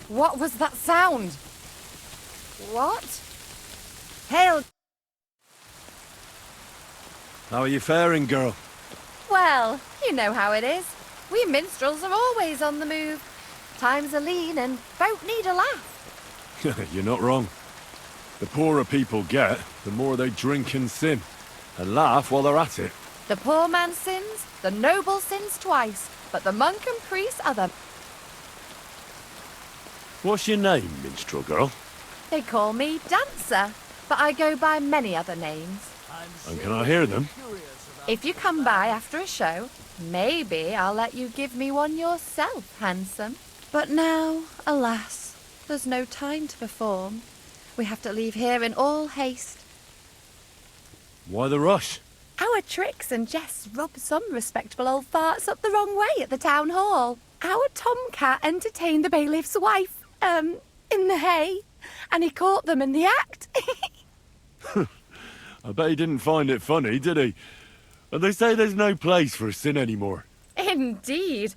What was that sound? What? Hail! How are you faring, girl? Well, you know how it is. We minstrels are always on the move. Times are lean and folk need a laugh. You're not wrong. The poorer people get, the more they drink and sin. And laugh while they're at it. The poor man sins, the noble sins twice, but the monk and priest are the... What's your name, minstrel girl? They call me Dancer, but I go by many other names. And can I hear them? If you come by after a show, maybe I'll let you give me one yourself, handsome. But now, alas, there's no time to perform. We have to leave here in all haste. Why the rush? Our tricks and jests rub some respectable old farts up the wrong way at the town hall. Our tomcat entertained the bailiff's wife, in the hay, and he caught them in the act. I bet he didn't find it funny, did he? And they say there's no place for sin anymore. Indeed.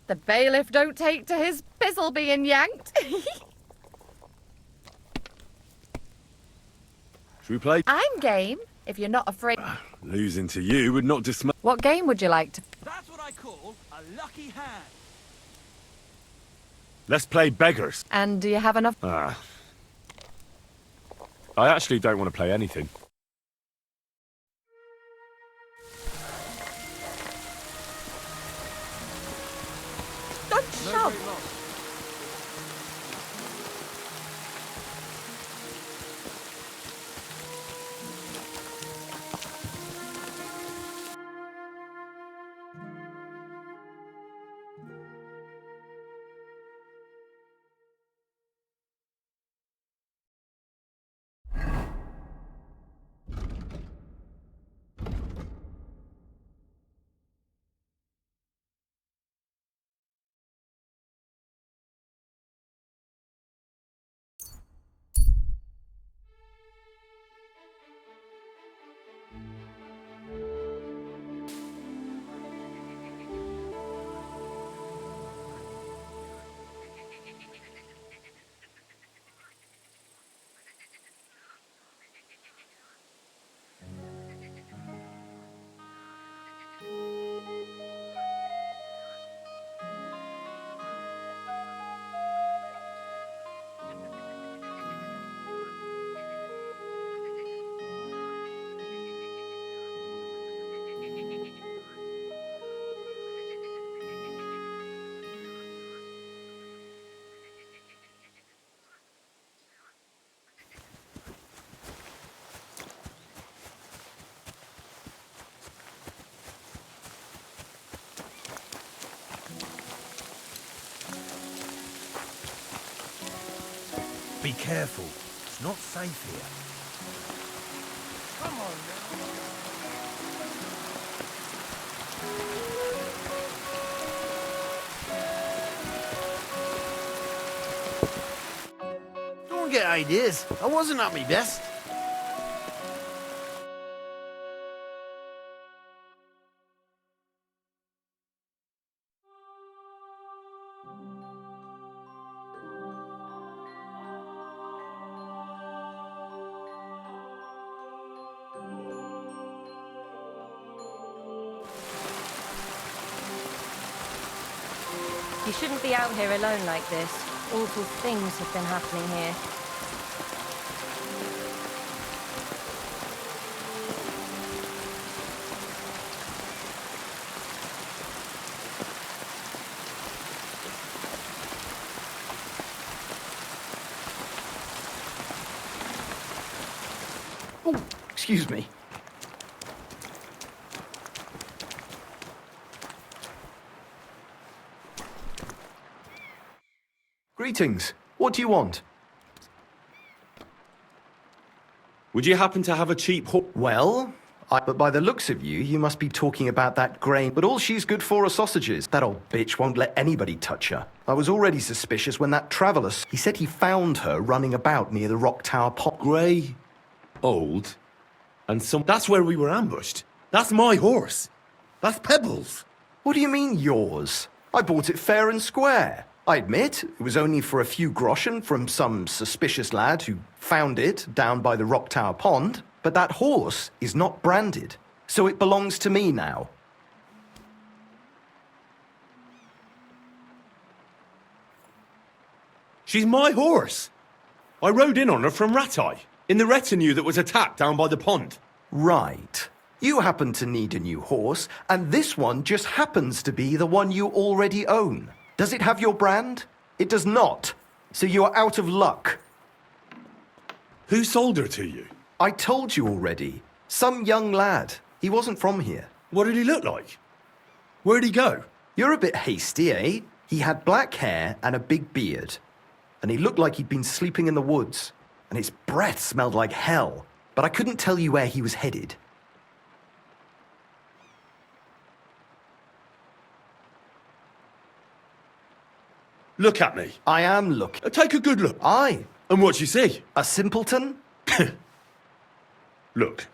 The bailiff don't take to his pizzle being yanked. Should we play? I'm game, if you're not afraid. Losing to you would not dismay. What game would you like to... That's what I call a lucky hand. Let's play beggars. And do you have enough... I actually don't want to play anything. Don't shove! Be careful. It's not safe here. Come on now. Don't get ideas. I wasn't at my best. You shouldn't be out here alone like this. Awful things have been happening here. Oh, excuse me. Greetings. What do you want? Would you happen to have a cheap horse? Well, but by the looks of you, you must be talking about that grain. But all she's good for are sausages. That old bitch won't let anybody touch her. I was already suspicious when that traveller... He said he found her running about near the Rock Tower pot. Grey, old, and some... That's where we were ambushed. That's my horse. That's Pebbles. What do you mean, yours? I bought it fair and square. I admit, it was only for a few groschen from some suspicious lad who found it down by the Rock Tower Pond, but that horse is not branded, so it belongs to me now. She's my horse. I rode in on her from Ratai, in the retinue that was attacked down by the pond. Right. You happen to need a new horse, and this one just happens to be the one you already own. Does it have your brand? It does not. So you are out of luck. Who sold her to you? I told you already. Some young lad. He wasn't from here. What did he look like? Where'd he go? You're a bit hasty, eh? He had black hair and a big beard. And he looked like he'd been sleeping in the woods. And his breath smelled like hell. But I couldn't tell you where he was headed. Look at me. I am looking. Take a good look. Aye. And what you see? A simpleton? Look.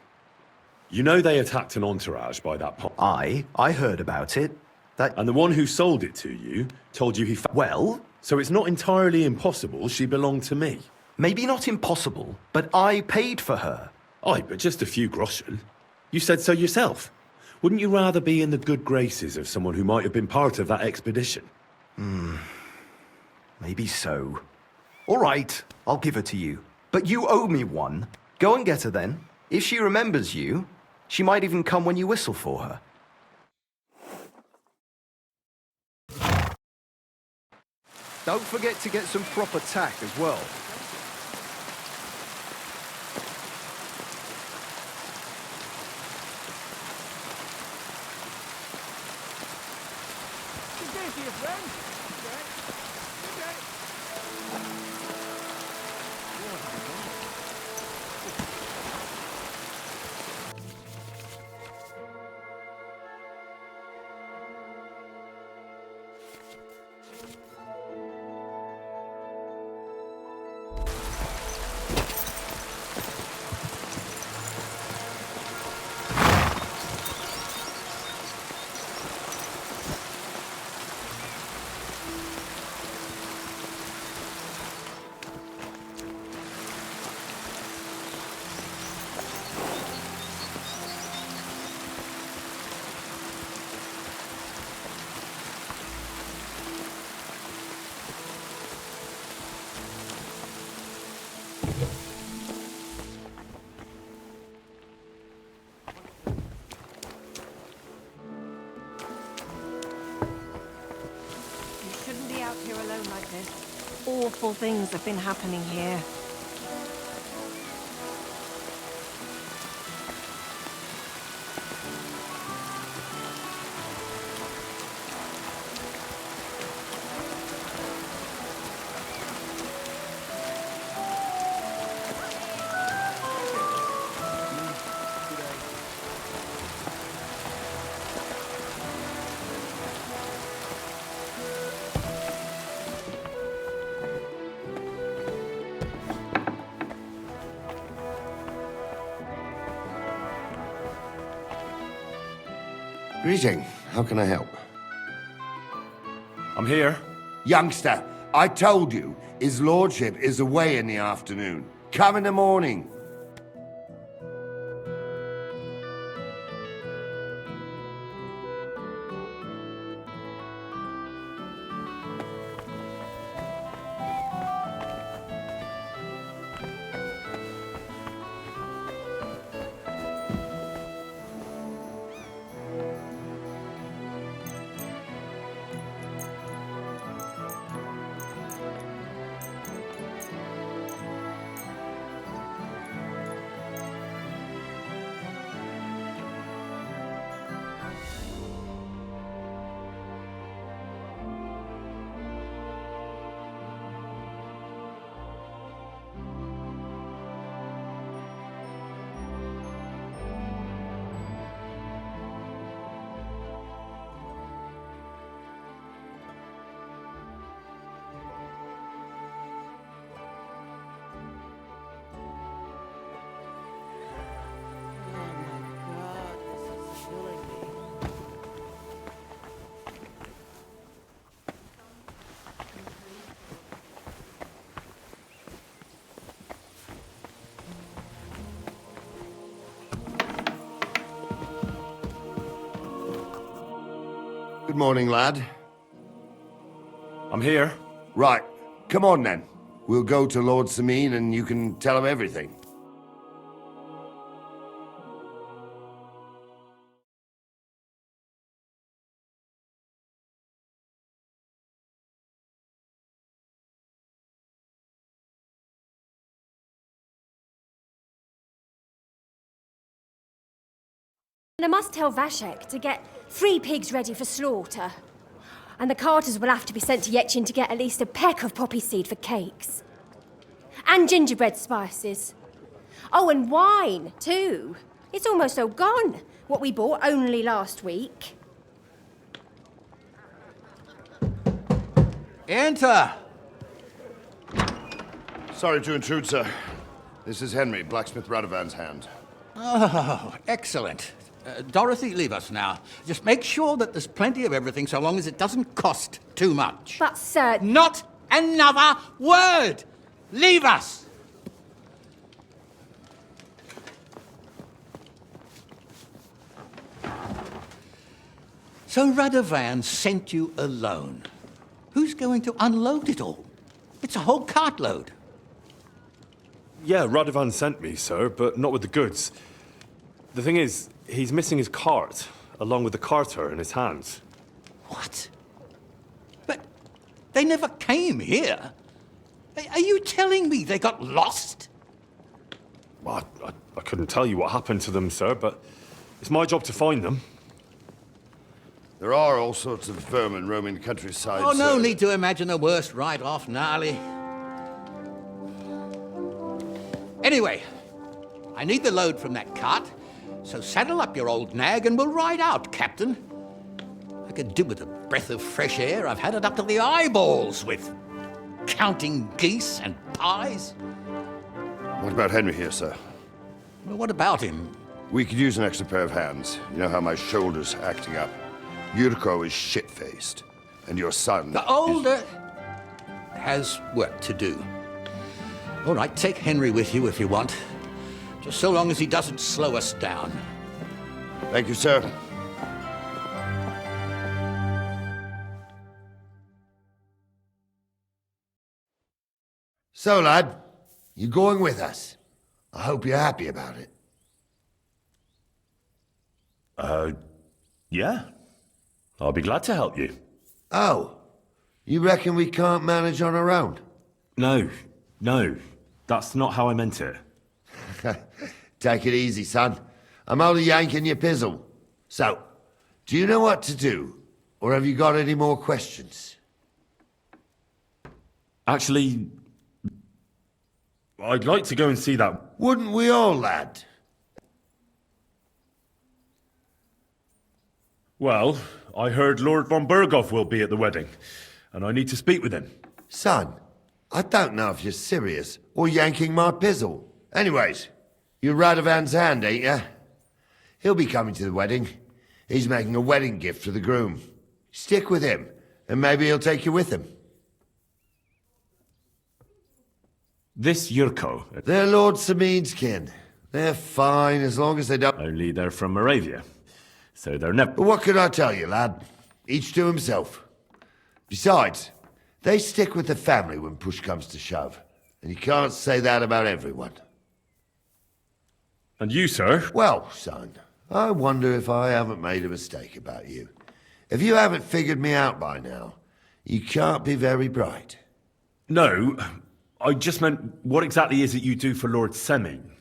You know they attacked an entourage by that pond. Aye, I heard about it. And the one who sold it to you told you he Well, so it's not entirely impossible she belonged to me. maybe not impossible, but I paid for her. Aye, but just a few groschen. You said so yourself. Wouldn't you rather be in the good graces of someone who might have been part of that expedition? Maybe so. All right, I'll give her to you. But you owe me one. Go and get her then. If she remembers you, she might even come when you whistle for her. Don't forget to get some proper tack as well. You shouldn't be out here alone like this. Awful things have been happening here. Greeting. How can I help? I'm here. Youngster, I told you, his lordship is away in the afternoon. Come in the morning. Good morning, lad. I'm here. Right, come on then. We'll go to Lord Sameen and you can tell him everything. And I must tell Vashek to get 3 pigs ready for slaughter. And the carters will have to be sent to Yetchin to get at least a peck of poppy seed for cakes. And gingerbread spices. Oh, and wine, too. It's almost all gone, what we bought only last week. Enter! Sorry to intrude, sir. This is Henry, blacksmith Radovan's hand. Oh, excellent. Dorothy, leave us now. Just make sure that there's plenty of everything so long as it doesn't cost too much. But, sir... Not another word! Leave us! So Radovan sent you alone. Who's going to unload it all? It's a whole cartload. Yeah, Radovan sent me, sir, but not with the goods. The thing is, he's missing his cart, along with the carter in his hands. What? But they never came here. Are you telling me they got lost? Well, I couldn't tell you what happened to them, sir, but it's my job to find them. There are all sorts of vermin roaming the countryside, Oh, no sir. need to imagine the worst right off, gnarly. Anyway, I need the load from that cart, so saddle up your old nag and we'll ride out, Captain. I could do with a breath of fresh air. I've had it up to the eyeballs with counting geese and pies. What about Henry here, sir? Well, what about him? We could use an extra pair of hands. You know how my shoulder's acting up. Yuriko is shit-faced. And your son... The older has work to do. All right, take Henry with you if you want. Just so long as he doesn't slow us down. Thank you, sir. So, lad, you going with us? I hope you're happy about it. Yeah. I'll be glad to help you. Oh, you reckon we can't manage on our own? No, that's not how I meant it. Take it easy, son. I'm only yanking your pizzle. So, do you know what to do? Or have you got any more questions? Actually, I'd like to go and see that. Wouldn't we all, lad? Well, I heard Lord von Burghoff will be at the wedding, and I need to speak with him. Son, I don't know if you're serious or yanking my pizzle. Anyways, you're Radovan's hand, ain't you? He'll be coming to the wedding. He's making a wedding gift for the groom. Stick with him, and maybe he'll take you with him. This Yurko, They're Lord Sameen's kin. They're fine as long as they don't... only they're from Moravia, so they're never... But what can I tell you, lad? Each to himself. Besides, they stick with the family when push comes to shove. And you can't say that about everyone. And you, sir? Well, son, I wonder if I haven't made a mistake about you. If you haven't figured me out by now, you can't be very bright. No, I just meant, what exactly is it you do for Lord Seming?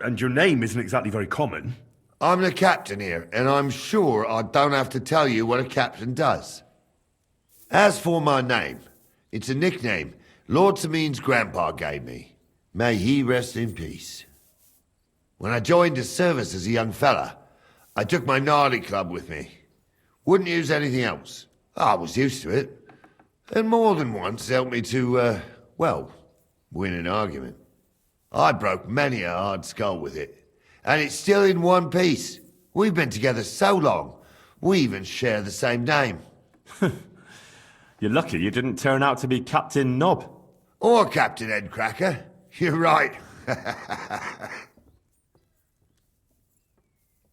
And your name isn't exactly very common. I'm the captain here, and I'm sure I don't have to tell you what a captain does. As for my name, it's a nickname Lord Sameen's grandpa gave me. May he rest in peace. When I joined his service as a young fella, I took my gnarly club with me. Wouldn't use anything else. I was used to it. And more than once helped me to, well, win an argument. I broke many a hard skull with it. And it's still in one piece. We've been together so long, we even share the same name. You're lucky you didn't turn out to be Captain Knob. Or Captain Headcracker. You're right.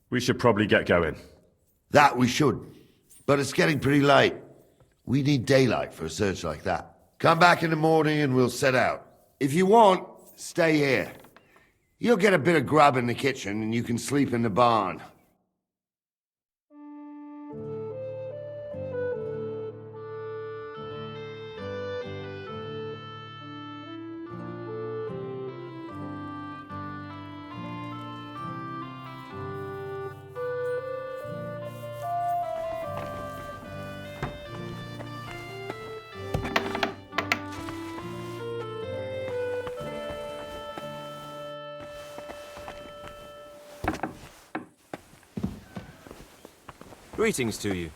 We should probably get going. That we should. But it's getting pretty late. We need daylight for a search like that. Come back in the morning and we'll set out. If you want, stay here. You'll get a bit of grub in the kitchen and you can sleep in the barn. Greetings to you.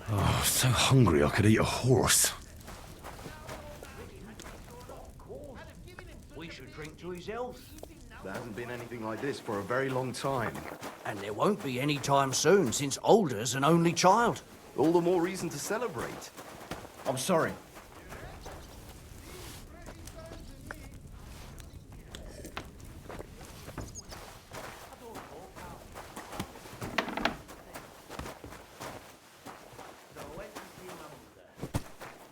Oh, so hungry I could eat a horse. We should drink to his health. There hasn't been anything like this for a very long time. And there won't be any time soon, since Alder's an only child. All the more reason to celebrate. I'm sorry.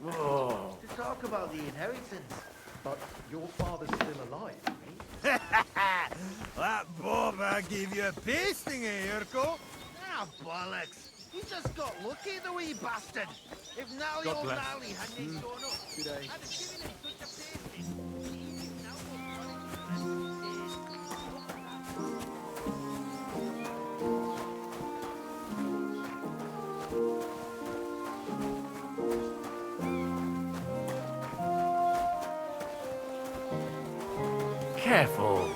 To talk about the inheritance. But your father's still alive, isn't That bobber gave you a pasting, eh, Urko? Ah, bollocks. He just got lucky, the wee bastard. If Nally old Nally hadn't gone up, I'd have given him such a pasting. Careful.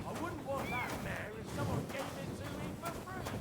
I wouldn't want that mare if someone gave it to me for free.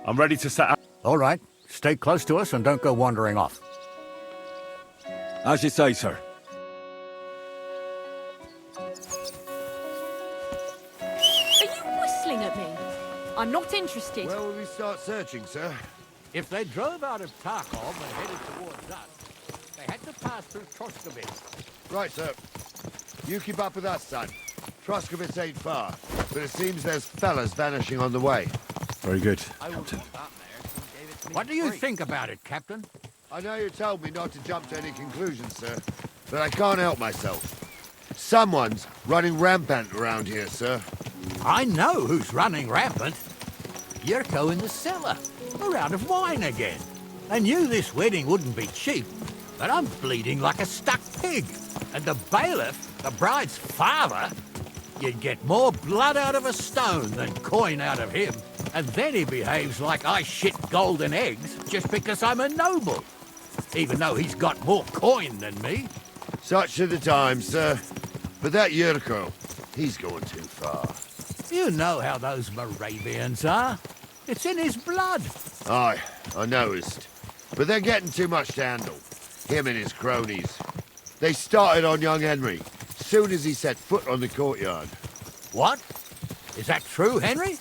I'm ready to set out. All right. Stay close to us and don't go wandering off. As you say, sir. Are you whistling at me? I'm not interested. Where will we start searching, sir? If they drove out of Tarkov and headed towards us, they had to pass through Troskovitz. Right, sir. You keep up with us, son. Troskovitz ain't far, but it seems there's fellas vanishing on the way. Very good, I will Captain. want that mare if you gave it to me What for do you free. think about it, Captain? I know you told me not to jump to any conclusions, sir, but I can't help myself. Someone's running rampant around here, sir. I know who's running rampant. Yurko in the cellar. We're out of wine again. I knew this wedding wouldn't be cheap, but I'm bleeding like a stuck pig. And the bailiff, the bride's father, you'd get more blood out of a stone than coin out of him. And then he behaves like I shit golden eggs just because I'm a noble. Even though he's got more coin than me. Such are the times, sir. But that Yurko, he's going too far. You know how those Moravians are. It's in his blood. Aye, I noticed. But they're getting too much to handle. Him and his cronies. They started on young Henry, soon as he set foot on the courtyard. What? Is that true, Henry?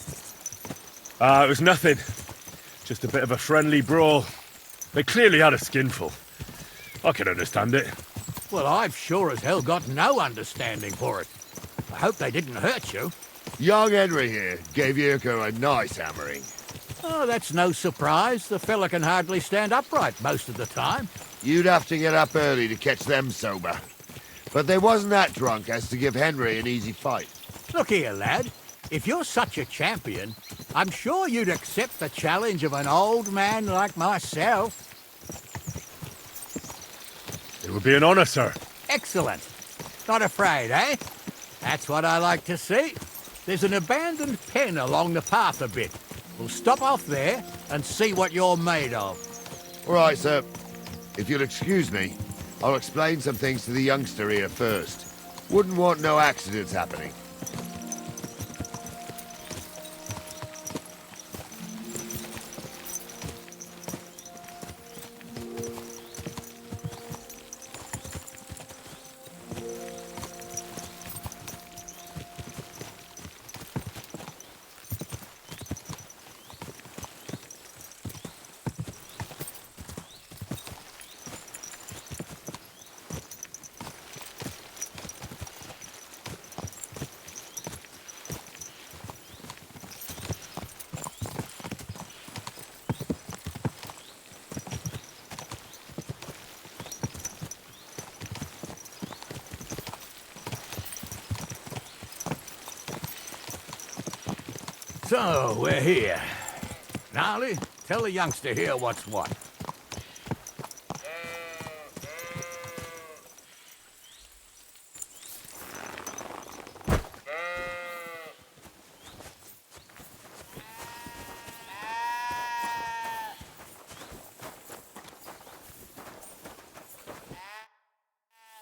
It was nothing. Just a bit of a friendly brawl. They clearly had a skinful. I can understand it. Well, I've sure as hell got no understanding for it. I hope they didn't hurt you. Young Henry here gave Yurko a nice hammering. Oh, that's no surprise. The fella can hardly stand upright most of the time. You'd have to get up early to catch them sober. But they wasn't that drunk as to give Henry an easy fight. Look here, lad. If you're such a champion, I'm sure you'd accept the challenge of an old man like myself. It would be an honor, sir. Excellent. Not afraid, eh? That's what I like to see. There's an abandoned pen along the path a bit. We'll stop off there and see what you're made of. All right, sir. If you'll excuse me, I'll explain some things to the youngster here first. Wouldn't want no accidents happening. So, we're here. Gnarly, tell the youngster here what's what.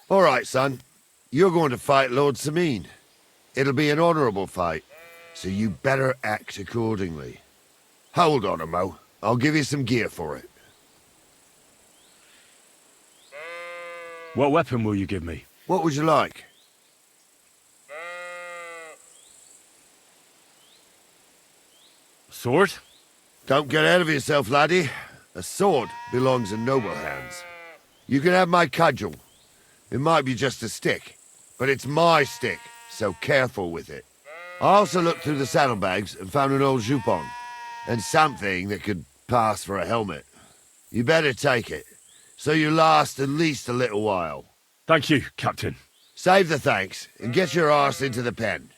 All right, son. You're going to fight Lord Sameen. It'll be an honorable fight, so you better act accordingly. Hold on, Mo. I'll give you some gear for it. What weapon will you give me? What would you like? Sword? Don't get ahead of yourself, laddie. A sword belongs in noble hands. You can have my cudgel. It might be just a stick, but it's my stick, so careful with it. I also looked through the saddlebags and found an old jupon, and something that could pass for a helmet. You better take it, so you last at least a little while. Thank you, Captain. Save the thanks, and get your arse into the pen.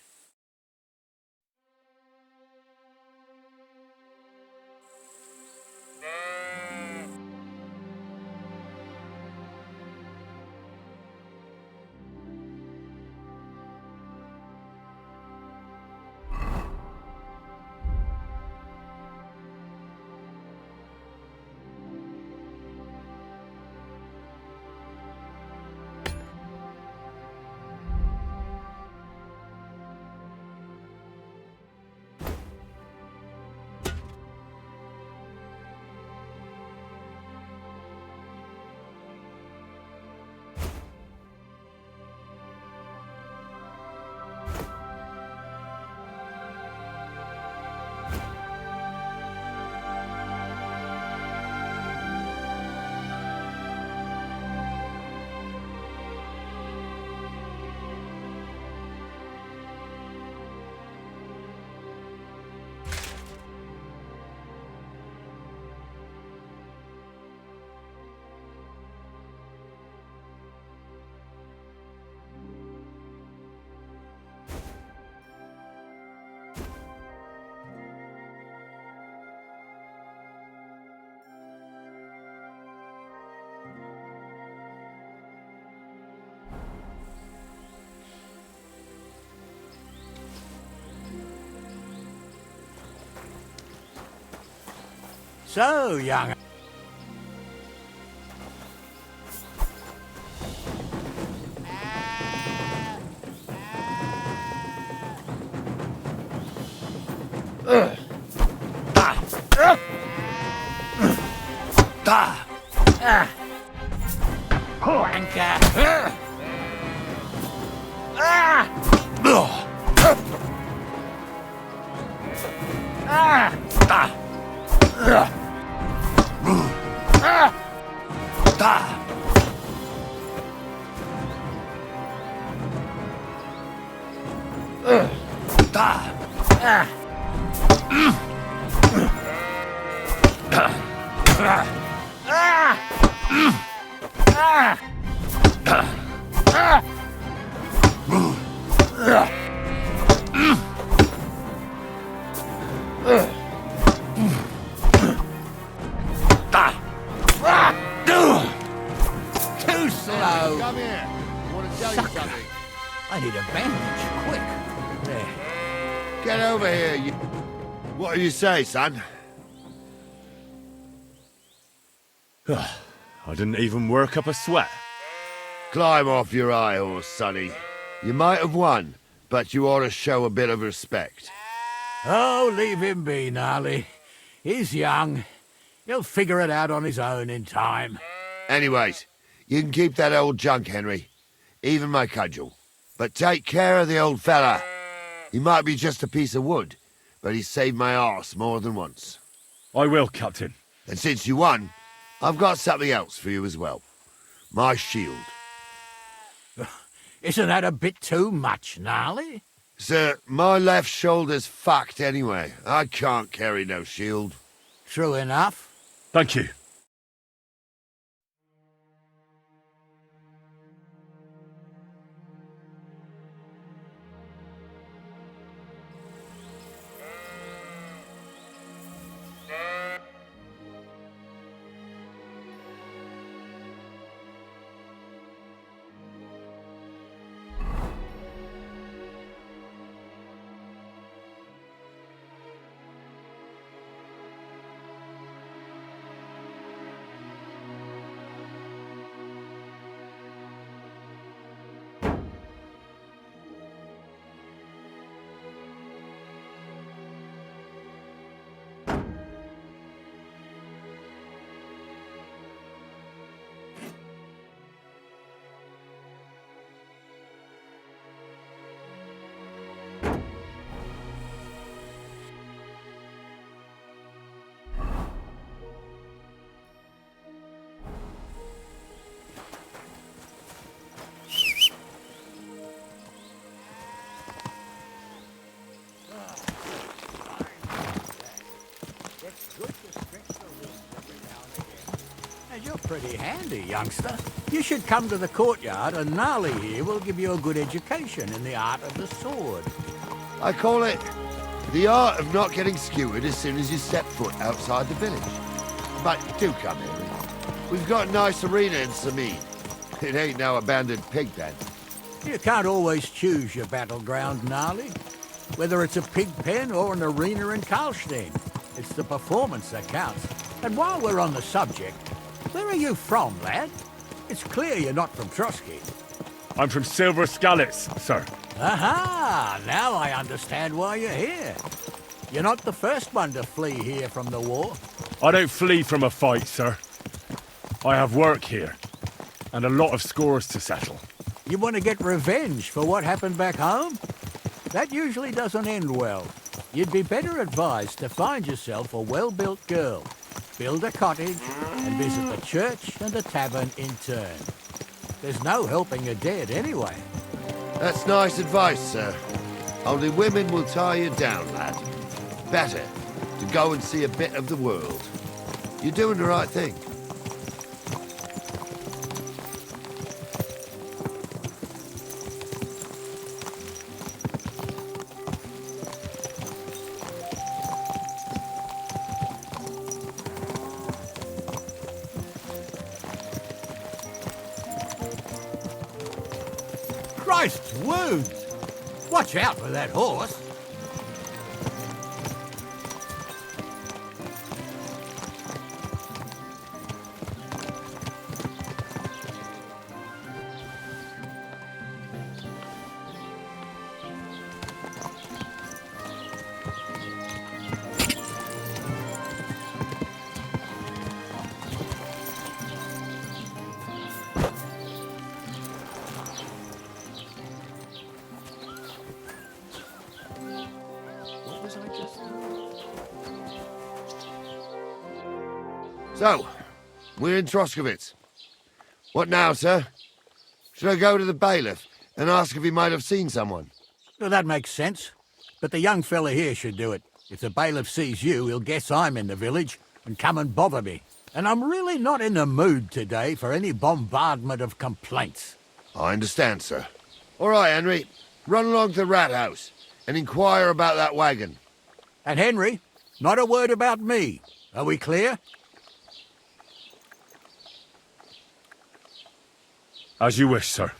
So, young... Too slow. Come here. I want to tell you Sucker. something. I need a bandage, quick. There. Get over here, you... What do you say, son? I didn't even work up a sweat. Climb off your high horse, sonny. You might have won, but you ought to show a bit of respect. Oh, leave him be, Gnarly. He's young. He'll figure it out on his own in time. Anyways, you can keep that old junk, Henry. Even my cudgel. But take care of the old fella. He might be just a piece of wood, but he's saved my arse more than once. I will, Captain. And since you won, I've got something else for you as well. My shield. Isn't that a bit too much, Gnarly? Sir, my left shoulder's fucked anyway. I can't carry no shield. True enough. Thank you. You're pretty handy, youngster. You should come to the courtyard, and Gnarly here will give you a good education in the art of the sword. I call it the art of not getting skewered as soon as you step foot outside the village. But do come, Henry. We've got a nice arena in Sameen. It ain't no abandoned pig pen. You can't always choose your battleground, Gnarly. Whether it's a pig pen or an arena in Karlstein, it's the performance that counts. And while we're on the subject, where are you from, lad? It's clear you're not from Trotsky. I'm from Silver Skallets, sir. Aha! Now I understand why you're here. You're not the first one to flee here from the war. I don't flee from a fight, sir. I have work here, and a lot of scores to settle. You want to get revenge for what happened back home? That usually doesn't end well. You'd be better advised to find yourself a well-built girl, build a cottage, and visit the church and the tavern in turn. There's no helping a dead anyway. That's nice advice, sir. Only women will tie you down, lad. Better to go and see a bit of the world. You're doing the right thing. Christ's wounds! Watch out for that horse. So, we're in Troskowitz. What now, sir? Should I go to the bailiff and ask if he might have seen someone? Well, that makes sense. But the young fella here should do it. If the bailiff sees you, he'll guess I'm in the village and come and bother me. And I'm really not in the mood today for any bombardment of complaints. I understand, sir. All right, Henry. Run along to the rat house and inquire about that wagon. And Henry, Not a word about me. Are we clear? As you wish, sir.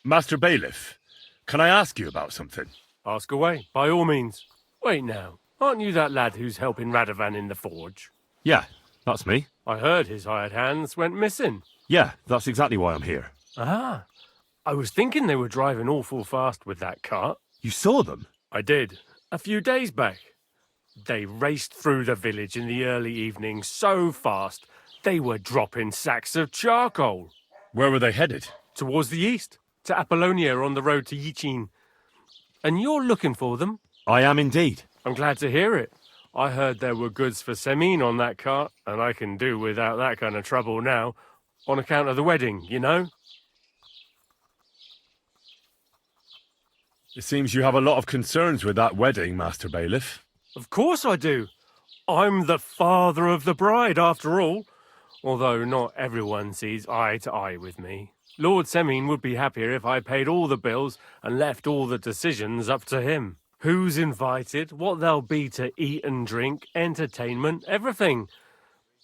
Master Bailiff, can I ask you about something? Ask away, by all means. Wait now, aren't you that lad who's helping Radovan in the forge? Yeah, that's me. I heard his hired hands went missing. Yeah, that's exactly why I'm here. Ah, I was thinking they were driving awful fast with that cart. You saw them? I did, a few days back. They raced through the village in the early evening so fast, they were dropping sacks of charcoal. Where were they headed? Towards the east, to Apollonia on the road to Yichin. And you're looking for them? I am indeed. I'm glad to hear it. I heard there were goods for Semine on that cart, and I can do without that kind of trouble now, on account of the wedding, you know? It seems you have a lot of concerns with that wedding, Master Bailiff. Of course I do. I'm the father of the bride, after all. Although not everyone sees eye to eye with me. Lord Semine would be happier if I paid all the bills and left all the decisions up to him. Who's invited, what there'll be to eat and drink, entertainment, everything.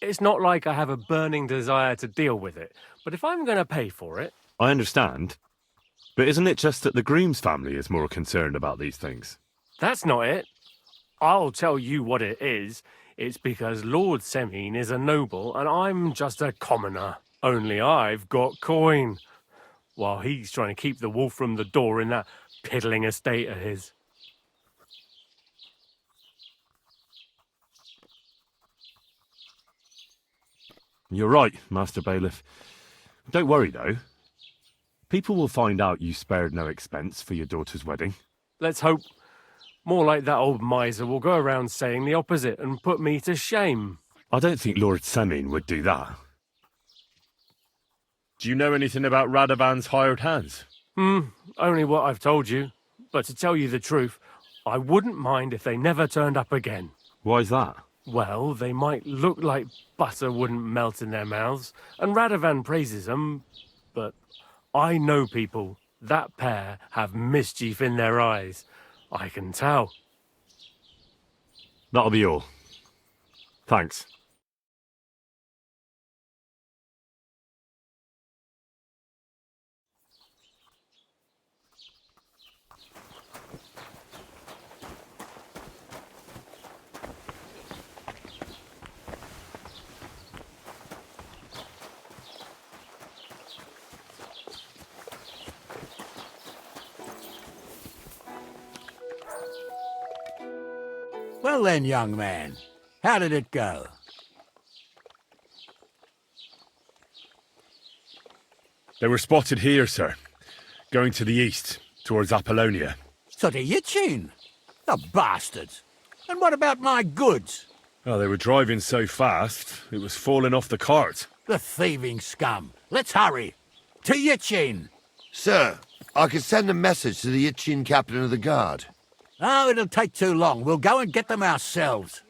It's not like I have a burning desire to deal with it, but if I'm going to pay for it... I understand. But isn't it just that the groom's family is more concerned about these things? That's not it. I'll tell you what it is. It's because Lord Semine is a noble and I'm just a commoner. Only I've got coin, while he's trying to keep the wolf from the door in that piddling estate of his. You're right, Master Bailiff. Don't worry, though. People will find out you spared no expense for your daughter's wedding. Let's hope. More like that old miser will go around saying the opposite and put me to shame. I don't think Lord Semine would do that. Do you know anything about Radovan's hired hands? Only what I've told you. But to tell you the truth, I wouldn't mind if they never turned up again. Why's that? Well, they might look like butter wouldn't melt in their mouths, and Radovan praises them, but I know people. That pair have mischief in their eyes. I can tell. That'll be all. Thanks. Well then, young man, how did it go? They were spotted here, sir. Going to the east, towards Apollonia. So to Yichin? The bastards! And what about my goods? Oh, they were driving so fast, it was falling off the cart. The thieving scum. Let's hurry. To Yichin! Sir, I could send a message to the Yichin captain of the guard. Oh, it'll take too long. We'll go and get them ourselves.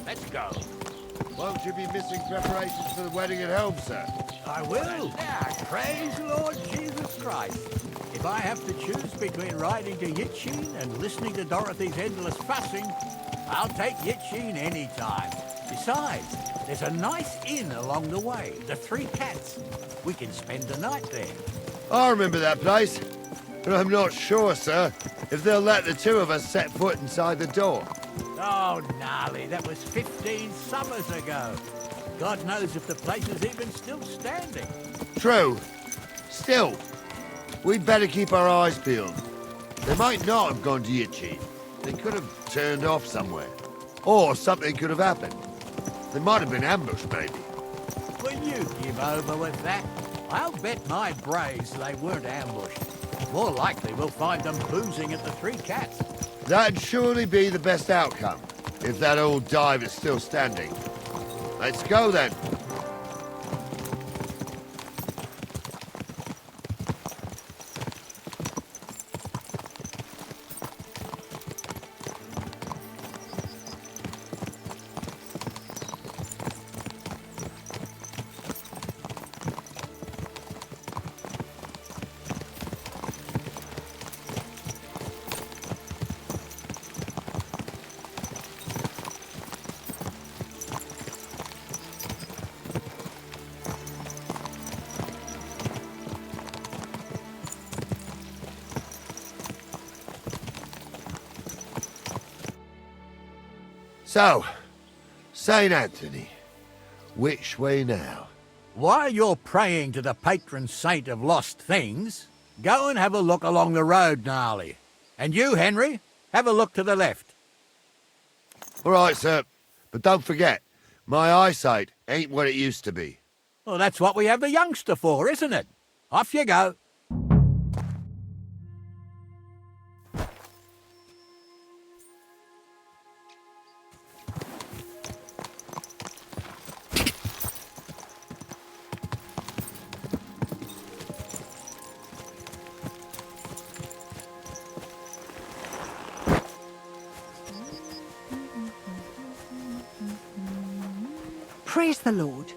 Let's go. Won't you be missing preparations for the wedding at home, sir? I will. Praise Lord Jesus Christ. If I have to choose between riding to Yichin and listening to Dorothy's endless fussing, I'll take Yichin any time. Besides, there's a nice inn along the way, the Three Cats. We can spend the night there. I remember that place, but I'm not sure, sir, if they'll let the two of us set foot inside the door. Oh, gnarly, that was 15 summers ago. God knows if the place is even still standing. True. Still, we'd better keep our eyes peeled. They might not have gone to Yitchin. They could have turned off somewhere. Or something could have happened. They might have been ambushed, maybe. Will you give over with that? I'll bet my brains they weren't ambushed. More likely we'll find them boozing at the Three Cats. That'd surely be the best outcome, if that old dive is still standing. Let's go then. So, St. Anthony, which way now? While you're praying to the patron saint of lost things, go and have a look along the road, Gnarly. And you, Henry, have a look to the left. All right, sir. But don't forget, my eyesight ain't what it used to be. Well, that's what we have the youngster for, isn't it? Off you go. Praise the Lord.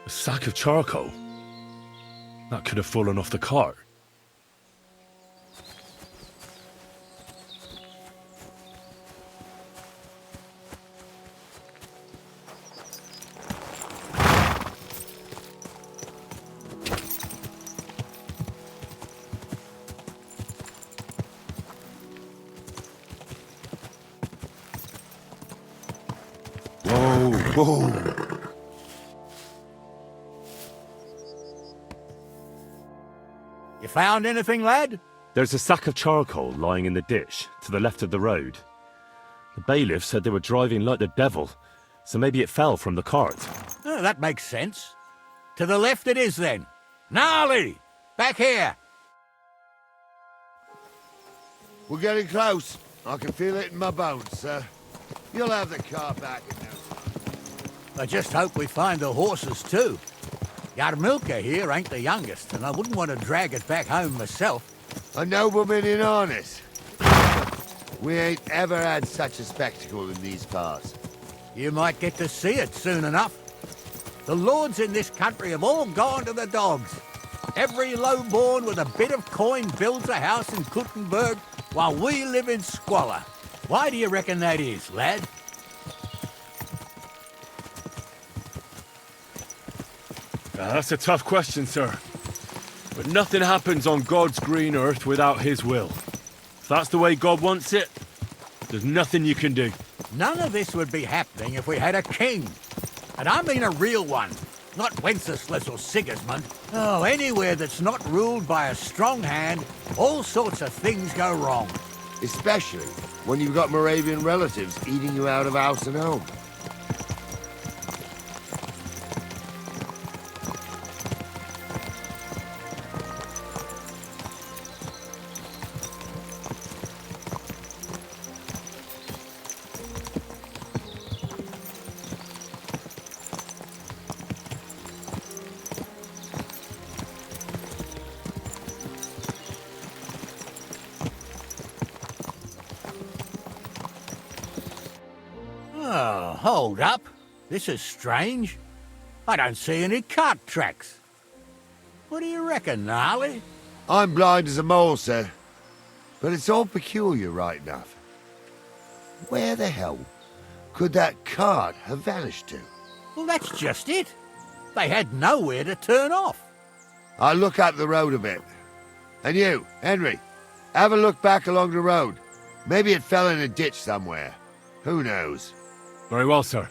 A sack of charcoal? That could have fallen off the cart. Whoa! You found anything, lad? There's a sack of charcoal lying in the ditch to the left of the road. The bailiff said they were driving like the devil, so maybe it fell from the cart. Oh, that makes sense. To the left it is, then. Gnarly! Back here! We're getting close. I can feel it in my bones, sir. You'll have the car back in no time. I just hope we find the horses, too. Yarmilka here ain't the youngest, and I wouldn't want to drag it back home myself. A nobleman in harness. We ain't ever had such a spectacle in these parts. You might get to see it soon enough. The lords in this country have all gone to the dogs. Every lowborn with a bit of coin builds a house in Kuttenberg, while we live in squalor. Why do you reckon that is, lad? That's a tough question, sir. But nothing happens on God's green earth without his will. If that's the way God wants it, there's nothing you can do. None of this would be happening if we had a king. And I mean a real one, not Wenceslas or Sigismund. Oh, anywhere that's not ruled by a strong hand, all sorts of things go wrong. Especially when you've got Moravian relatives eating you out of house and home. Oh, hold up. This is strange. I don't see any cart tracks. What do you reckon, Gnarly? I'm blind as a mole, sir. But it's all peculiar right enough. Where the hell could that cart have vanished to? Well, that's just it. They had nowhere to turn off. I'll look up the road a bit. And you, Henry, have a look back along the road. Maybe it fell in a ditch somewhere. Who knows? Very well, sir.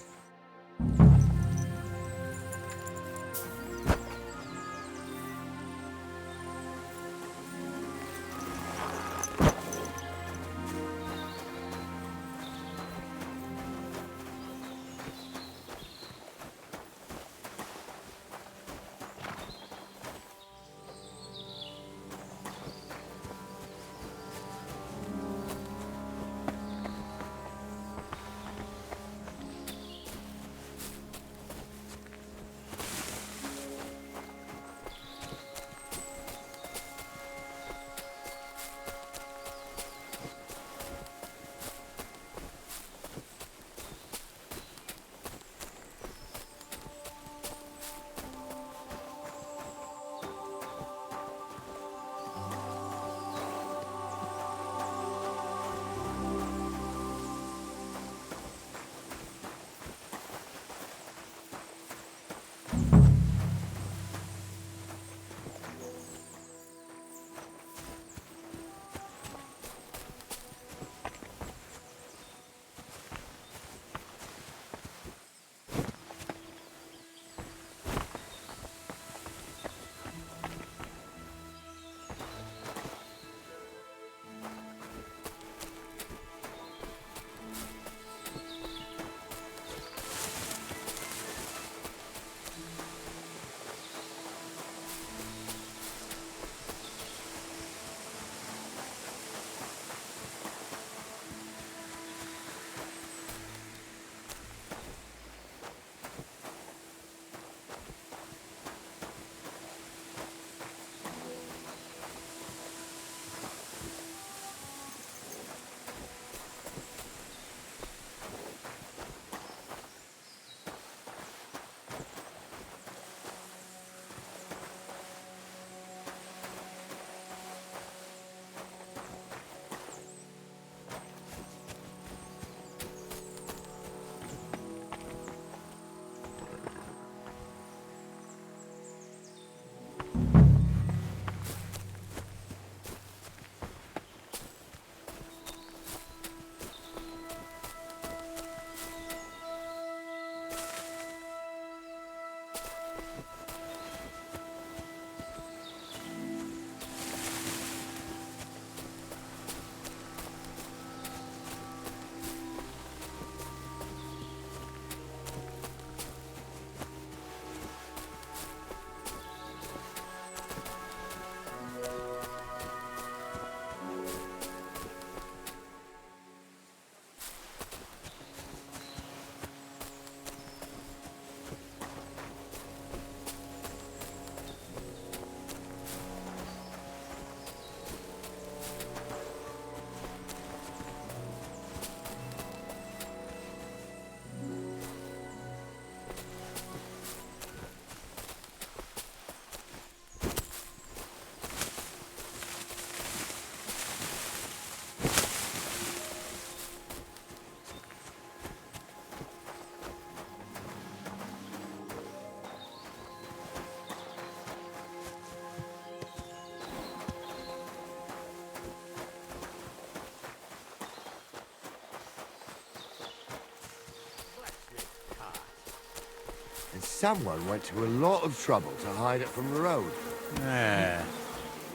And someone went to a lot of trouble to hide it from the road. Yeah.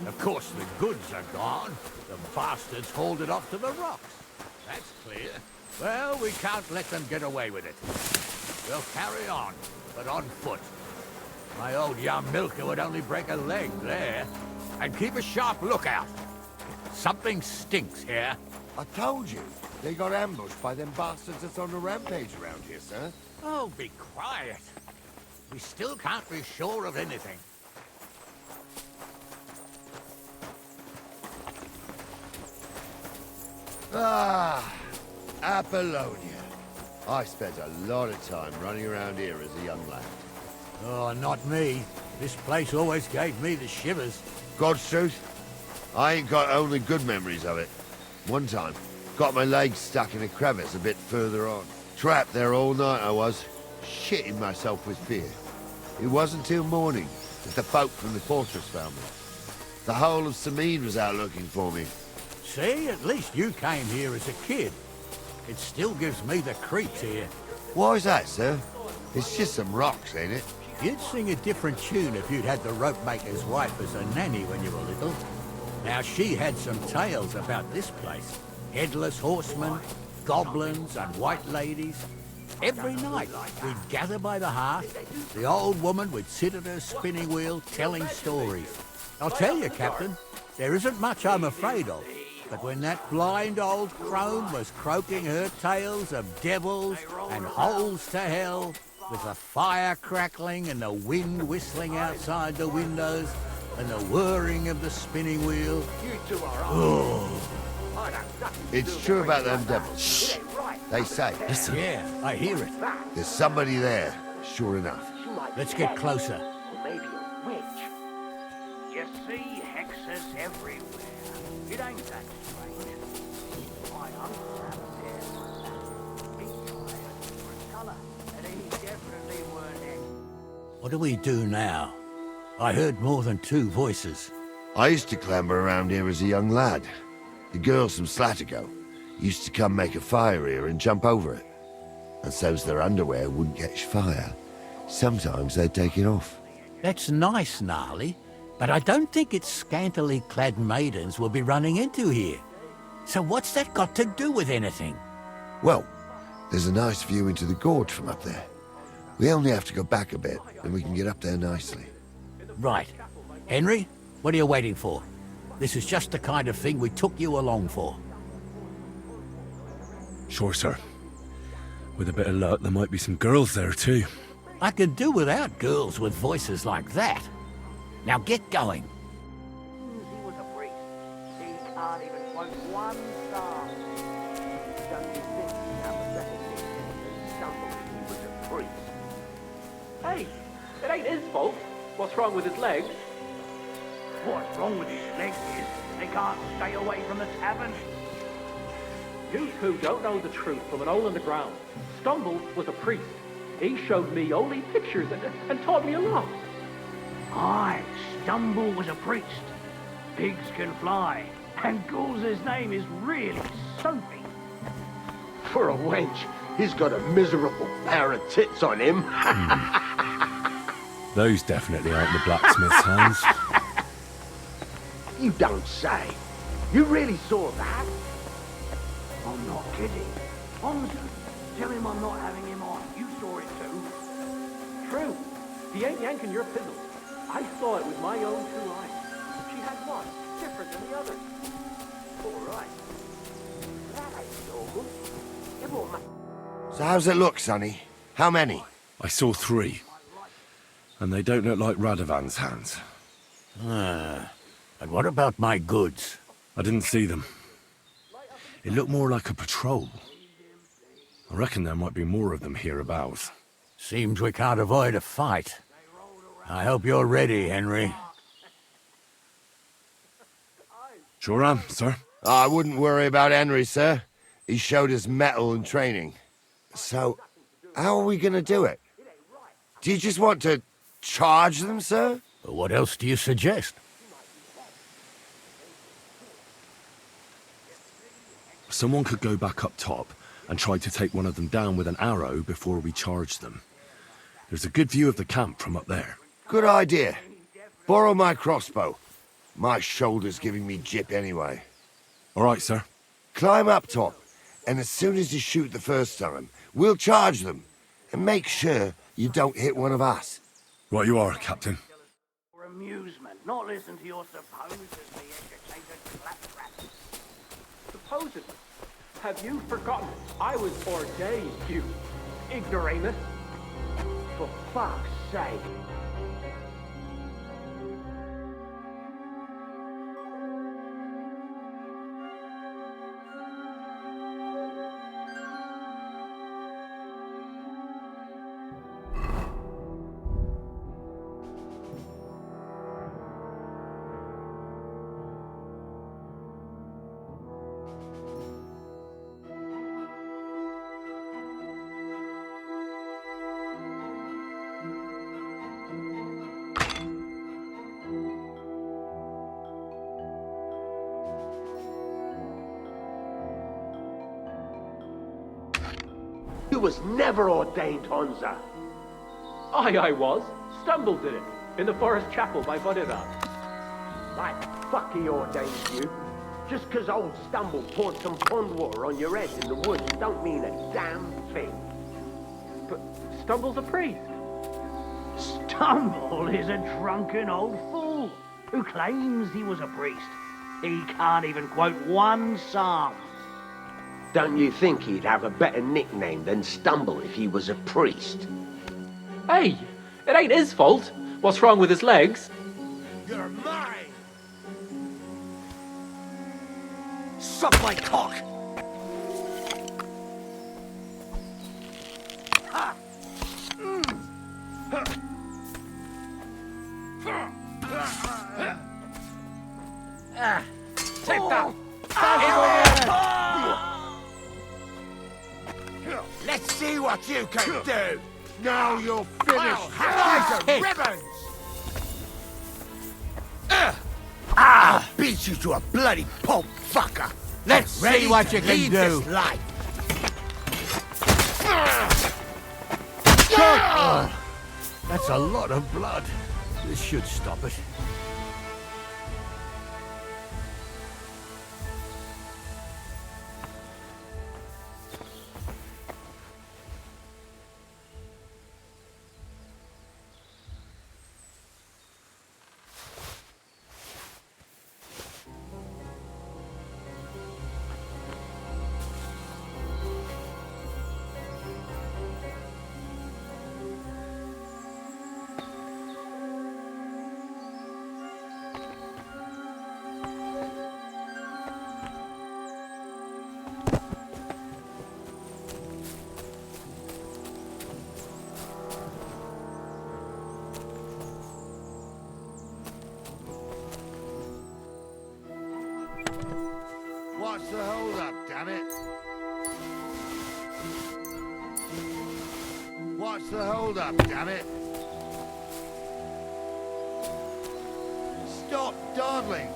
Of course the goods are gone. The bastards hauled it off to the rocks. That's clear. Well, we can't let them get away with it. We'll carry on, but on foot. My old young milker would only break a leg there. And keep a sharp lookout. Something stinks here. I told you, they got ambushed by them bastards that's on the rampage around here, sir. Oh, be quiet. We still can't be sure of anything. Ah, Apollonia. I spent a lot of time running around here as a young lad. Oh, not me. This place always gave me the shivers. God's truth, I ain't got only good memories of it. One time, got my leg stuck in a crevice a bit further on. Trapped there all night I was, shitting myself with fear. It wasn't till morning that the folk from the fortress found me. The whole of Sameen was out looking for me. See, at least you came here as a kid. It still gives me the creeps here. Why is that, sir? It's just some rocks, ain't it? You'd sing a different tune if you'd had the rope maker's wife as a nanny when you were little. Now, she had some tales about this place. Headless horsemen, goblins and white ladies. Every night, we'd gather by the hearth. The old woman would sit at her spinning wheel telling stories. I'll tell you, Captain, there isn't much I'm afraid of. But when that blind old crone was croaking her tales of devils and holes to hell, with the fire crackling and the wind whistling outside the windows, and the whirring of the spinning wheel... It's true about them devils. Shh. They say. Listen. Yeah, I hear it. There's somebody there, sure enough. Let's get closer. Or maybe a witch. You see hexes everywhere. It ain't that strange. My uncle had a pair like that. He tried a different colour, and he definitely weren't hex. What do we do now? I heard more than two voices. I used to clamber around here as a young lad. The girls from Slattergo used to come make a fire here and jump over it. And so's their underwear wouldn't catch fire, sometimes they'd take it off. That's nice, Gnarly, but I don't think it's scantily clad maidens we'll be running into here. So what's that got to do with anything? Well, there's a nice view into the gorge from up there. We only have to go back a bit, and we can get up there nicely. Right. Henry, what are you waiting for? This is just the kind of thing we took you along for. Sure, sir. With a bit of luck, there might be some girls there, too. I could do without girls with voices like that. Now get going. He was a priest. He can't even quote one psalm. Don't you think he'd have a recognition and stumble if he was a priest? Hey, it ain't his fault. What's wrong with his legs? What's wrong with his legs is they can't stay away from the tavern. You two don't know the truth from an hole in the ground. Stumble was a priest. He showed me holy pictures and taught me a lot. Aye, Stumble was a priest. Pigs can fly, and Ghoul's name is really Soapy. For a wench, he's got a miserable pair of tits on him. Those definitely aren't the blacksmith's hands. You don't say. You really saw that? I'm not kidding. Honestly, tell him I'm not having him on. You saw it too. True. He ain't yanking your fiddle. I saw it with my own two eyes. She had one, different than the other. All right. That ain't so good. It won't So how's it look, Sonny? How many? I saw 3. And they don't look like Radovan's hands. And what about my goods? I didn't see them. It looked more like a patrol. I reckon there might be more of them hereabouts. Seems we can't avoid a fight. I hope you're ready, Henry. Sure am, sir. I wouldn't worry about Henry, sir. He showed us mettle and training. So, how are we gonna do it? Do you just want to charge them, sir? What else do you suggest? Someone could go back up top and try to take one of them down with an arrow before we charge them. There's a good view of the camp from up there. Good idea. Borrow my crossbow. My shoulder's giving me jip anyway. All right, sir. Climb up top, and as soon as you shoot the first time, we'll charge them. And make sure you don't hit one of us. Right you are, Captain. For amusement, not listen to your supposedly educated claptrap. Supposedly. Have you forgotten? I was ordained, you ignoramus. For fuck's sake. was never ordained, Honza. I was. Stumble did it. In the forest chapel by Bodhisattva. Like fuck he ordained you. Just 'cause old Stumble poured some pond water on your head in the woods don't mean a damn thing. But Stumble's a priest. Stumble is a drunken old fool who claims he was a priest. He can't even quote one psalm. Don't you think he'd have a better nickname than Stumble if he was a priest? Hey, it ain't his fault. What's wrong with his legs? You're mine! Suck my cock! Ha! Take that! Let's see what you can do! Now you'll finish! Have these ribbons! I'll beat you to a bloody pulp, fucker! Let's see what you can do. Life. That's a lot of blood. This should stop it. What's the hold up, damn it? What's the hold up, damn it? Stop dawdling!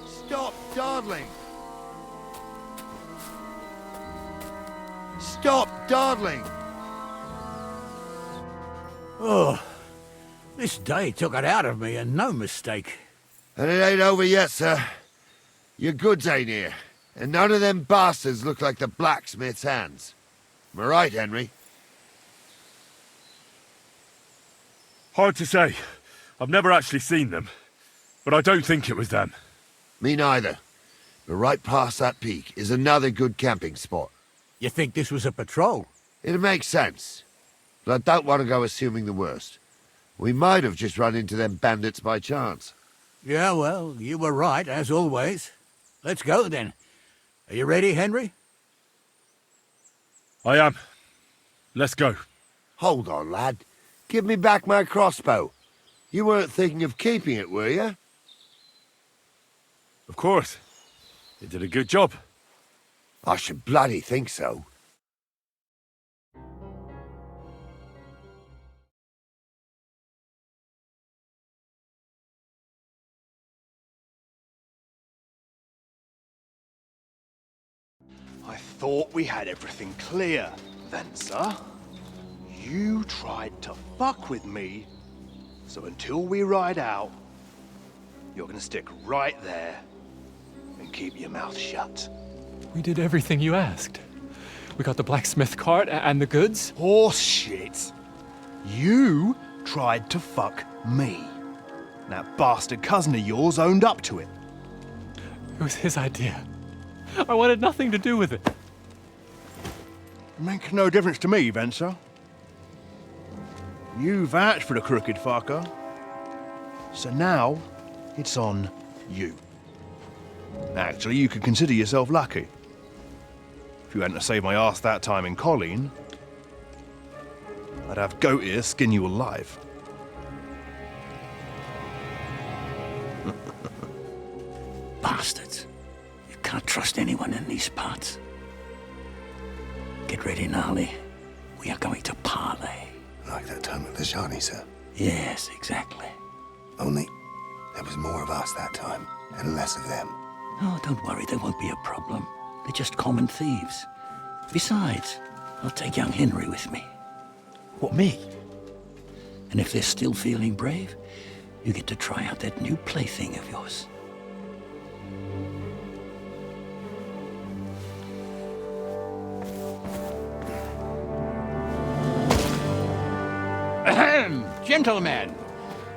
Stop dawdling! Stop dawdling! Oh, this day took it out of me, and no mistake. And it ain't over yet, sir. Your goods ain't here, and none of them bastards look like the blacksmith's hands. Am I right, Henry? Hard to say. I've never actually seen them, but I don't think it was them. Me neither. But right past that peak is another good camping spot. You think this was a patrol? It makes sense. But I don't want to go assuming the worst. We might have just run into them bandits by chance. Yeah, well, you were right, as always. Let's go, then. Are you ready, Henry? I am. Let's go. Hold on, lad. Give me back my crossbow. You weren't thinking of keeping it, were you? Of course. You did a good job. I should bloody think so. I thought we had everything clear, Venser. You tried to fuck with me, so until we ride out, you're gonna stick right there and keep your mouth shut. We did everything you asked. We got the blacksmith cart and the goods. Horse shit. You tried to fuck me. That bastard cousin of yours owned up to it. It was his idea. I wanted nothing to do with it. Make no difference to me, Venser. You vouched for the crooked fucker. So now, it's on you. Actually, you could consider yourself lucky. If you hadn't saved my ass that time in Colleen, I'd have goat ear skin you alive. Bastards. You can't trust anyone in these parts. Get ready, Gnarly. We are going to parley. Like that time with the Shani, sir? Yes, exactly. Only there was more of us that time, and less of them. Oh, don't worry, there won't be a problem. They're just common thieves. Besides, I'll take young Henry with me. What, me? And if they're still feeling brave, you get to try out that new plaything of yours. Ahem, gentlemen,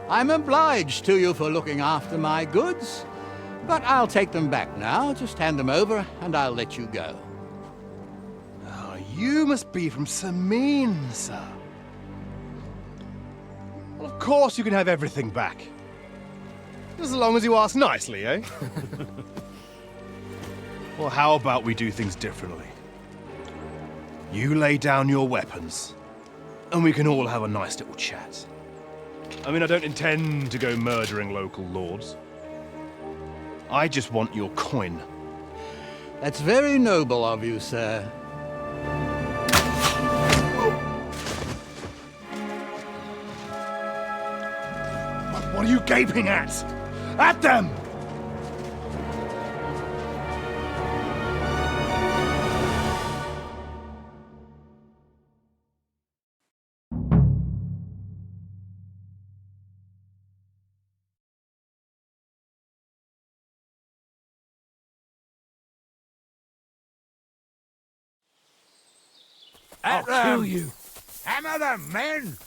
I'm obliged to you for looking after my goods, but I'll take them back now. Just hand them over and I'll let you go. Oh, you must be from Samin, sir. Well, of course you can have everything back. Just as long as you ask nicely, eh? Well, how about we do things differently? You lay down your weapons, and we can all have a nice little chat. I mean, I don't intend to go murdering local lords. I just want your coin. That's very noble of you, sir. What are you gaping at? At them! I'll kill you. Hammer them, men!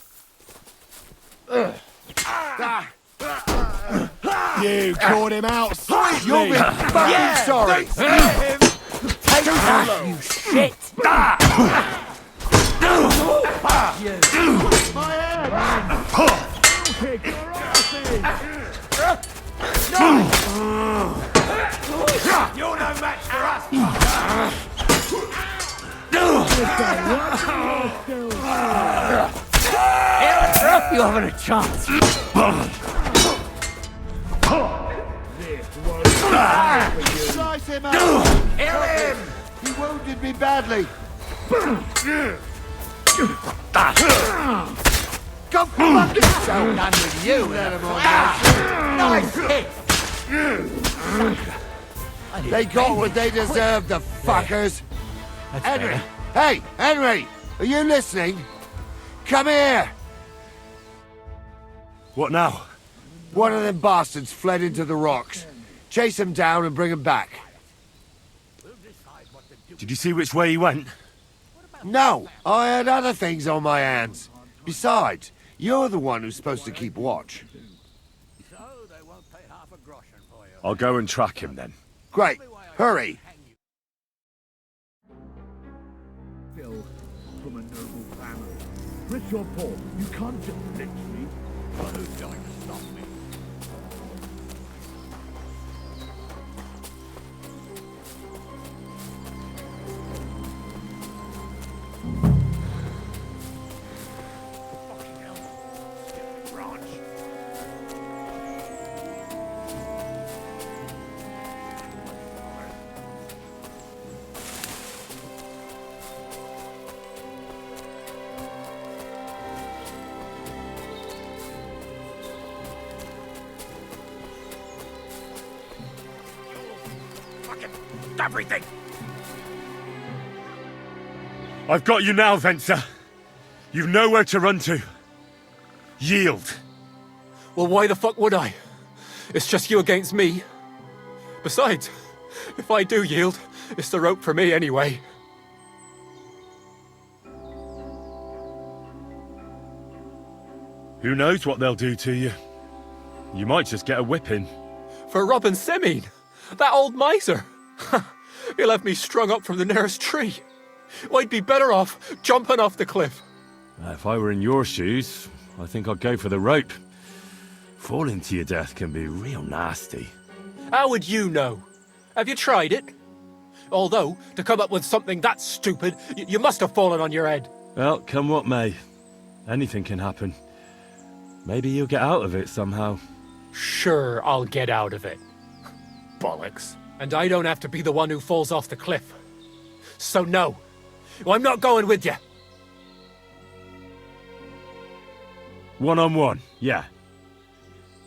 You caught him out, sweet! You'll be fucking sorry! Take that, you shit! My head! Kick your asses! You're no match for us! You haven't a chance. Slice him out! Kill him! He wounded me badly! Go fuck yourself! Done with you. Let him on Nice hit. They got what they deserved, the fuckers! Henry! Hey, Henry! Are you listening? Come here! What now? One of them bastards fled into the rocks. Chase him down and bring him back. Did you see which way he went? No, I had other things on my hands. Besides, you're the one who's supposed to keep watch. I'll go and track him then. Great. Hurry. Phil, from a noble family. Rich or poor, you can't just lynch me. Well, who's going to stop me? Everything! I've got you now, Venser. You've nowhere to run to. Yield. Well, why the fuck would I? It's just you against me. Besides, if I do yield, it's the rope for me anyway. Who knows what they'll do to you? You might just get a whipping. For robbing Semine, that old miser. He'll have me strung up from the nearest tree. I'd be better off jumping off the cliff. If I were in your shoes, I think I'd go for the rope. Falling to your death can be real nasty. How would you know? Have you tried it? Although, to come up with something that stupid, you must have fallen on your head. Well, come what may. Anything can happen. Maybe you'll get out of it somehow. Sure, I'll get out of it. Bollocks. And I don't have to be the one who falls off the cliff. So no, I'm not going with you. One-on-one, yeah.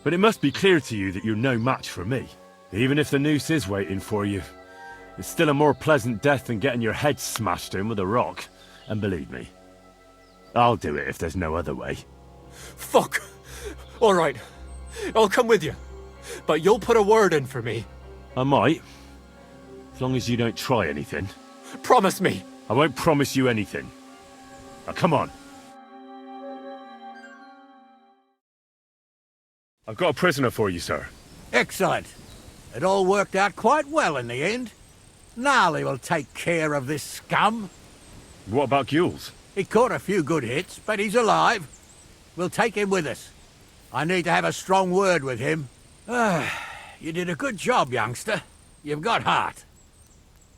But it must be clear to you that you're no match for me. Even if the noose is waiting for you, It's still a more pleasant death than getting your head smashed in with a rock. And believe me, I'll do it if there's no other way. Fuck! Alright, I'll come with you. But you'll put a word in for me. I might. As long as you don't try anything. Promise me! I won't promise you anything. Now come on. I've got a prisoner for you, sir. Excellent. It all worked out quite well in the end. Gnarly will take care of this scum. What about Gules? He caught a few good hits, but he's alive. We'll take him with us. I need to have a strong word with him. You did a good job, youngster. You've got heart.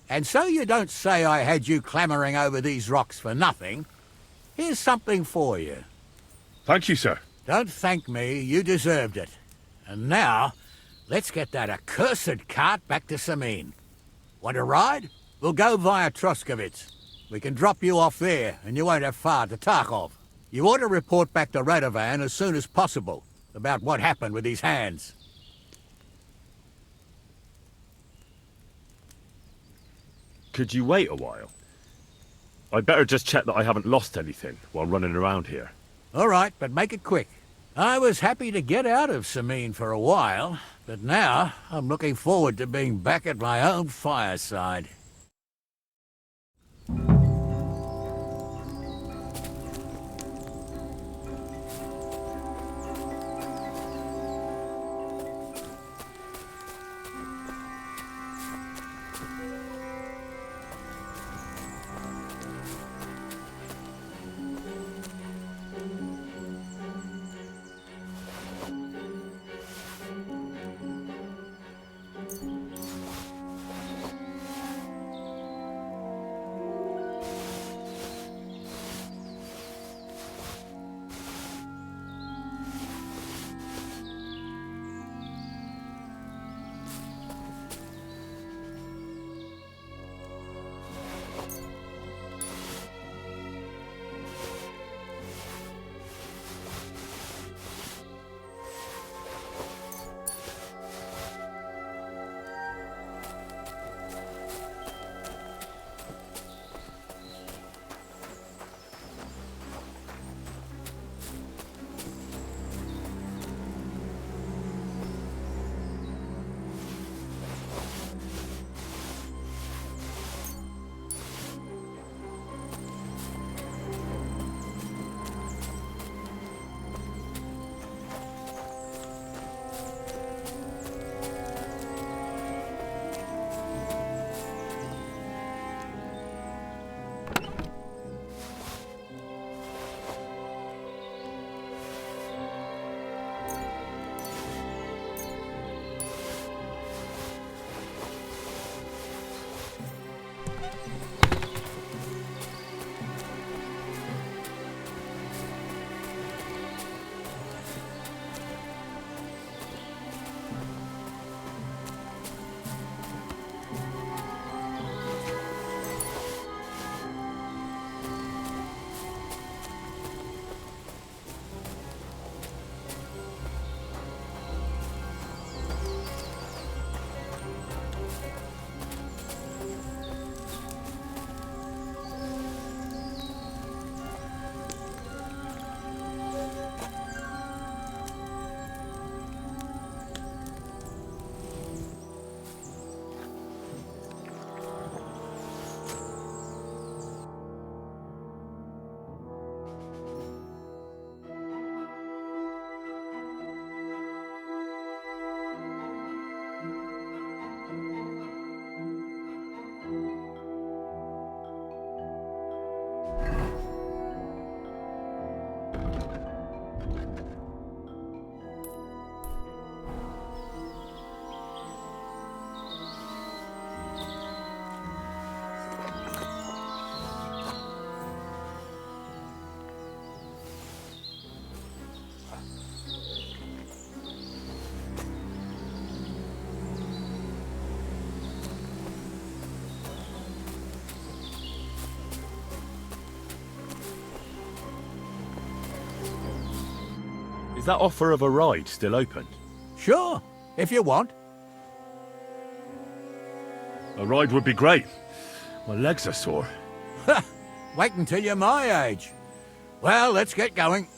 And so you don't say I had you clambering over these rocks for nothing. Here's something for you. Thank you, sir. Don't thank me, you deserved it. And now, let's get that accursed cart back to Sameen. Want a ride? We'll go via Troskovitz. We can drop you off there, and you won't have far to Tarkov. You ought to report back to Radovan as soon as possible about what happened with these hands. Could you wait a while? I'd better just check that I haven't lost anything while running around here. All right, but make it quick. I was happy to get out of Sameen for a while, but now I'm looking forward to being back at my own fireside. Is that offer of a ride still open? Sure, if you want. A ride would be great. My legs are sore. Wait until you're my age. Well, let's get going.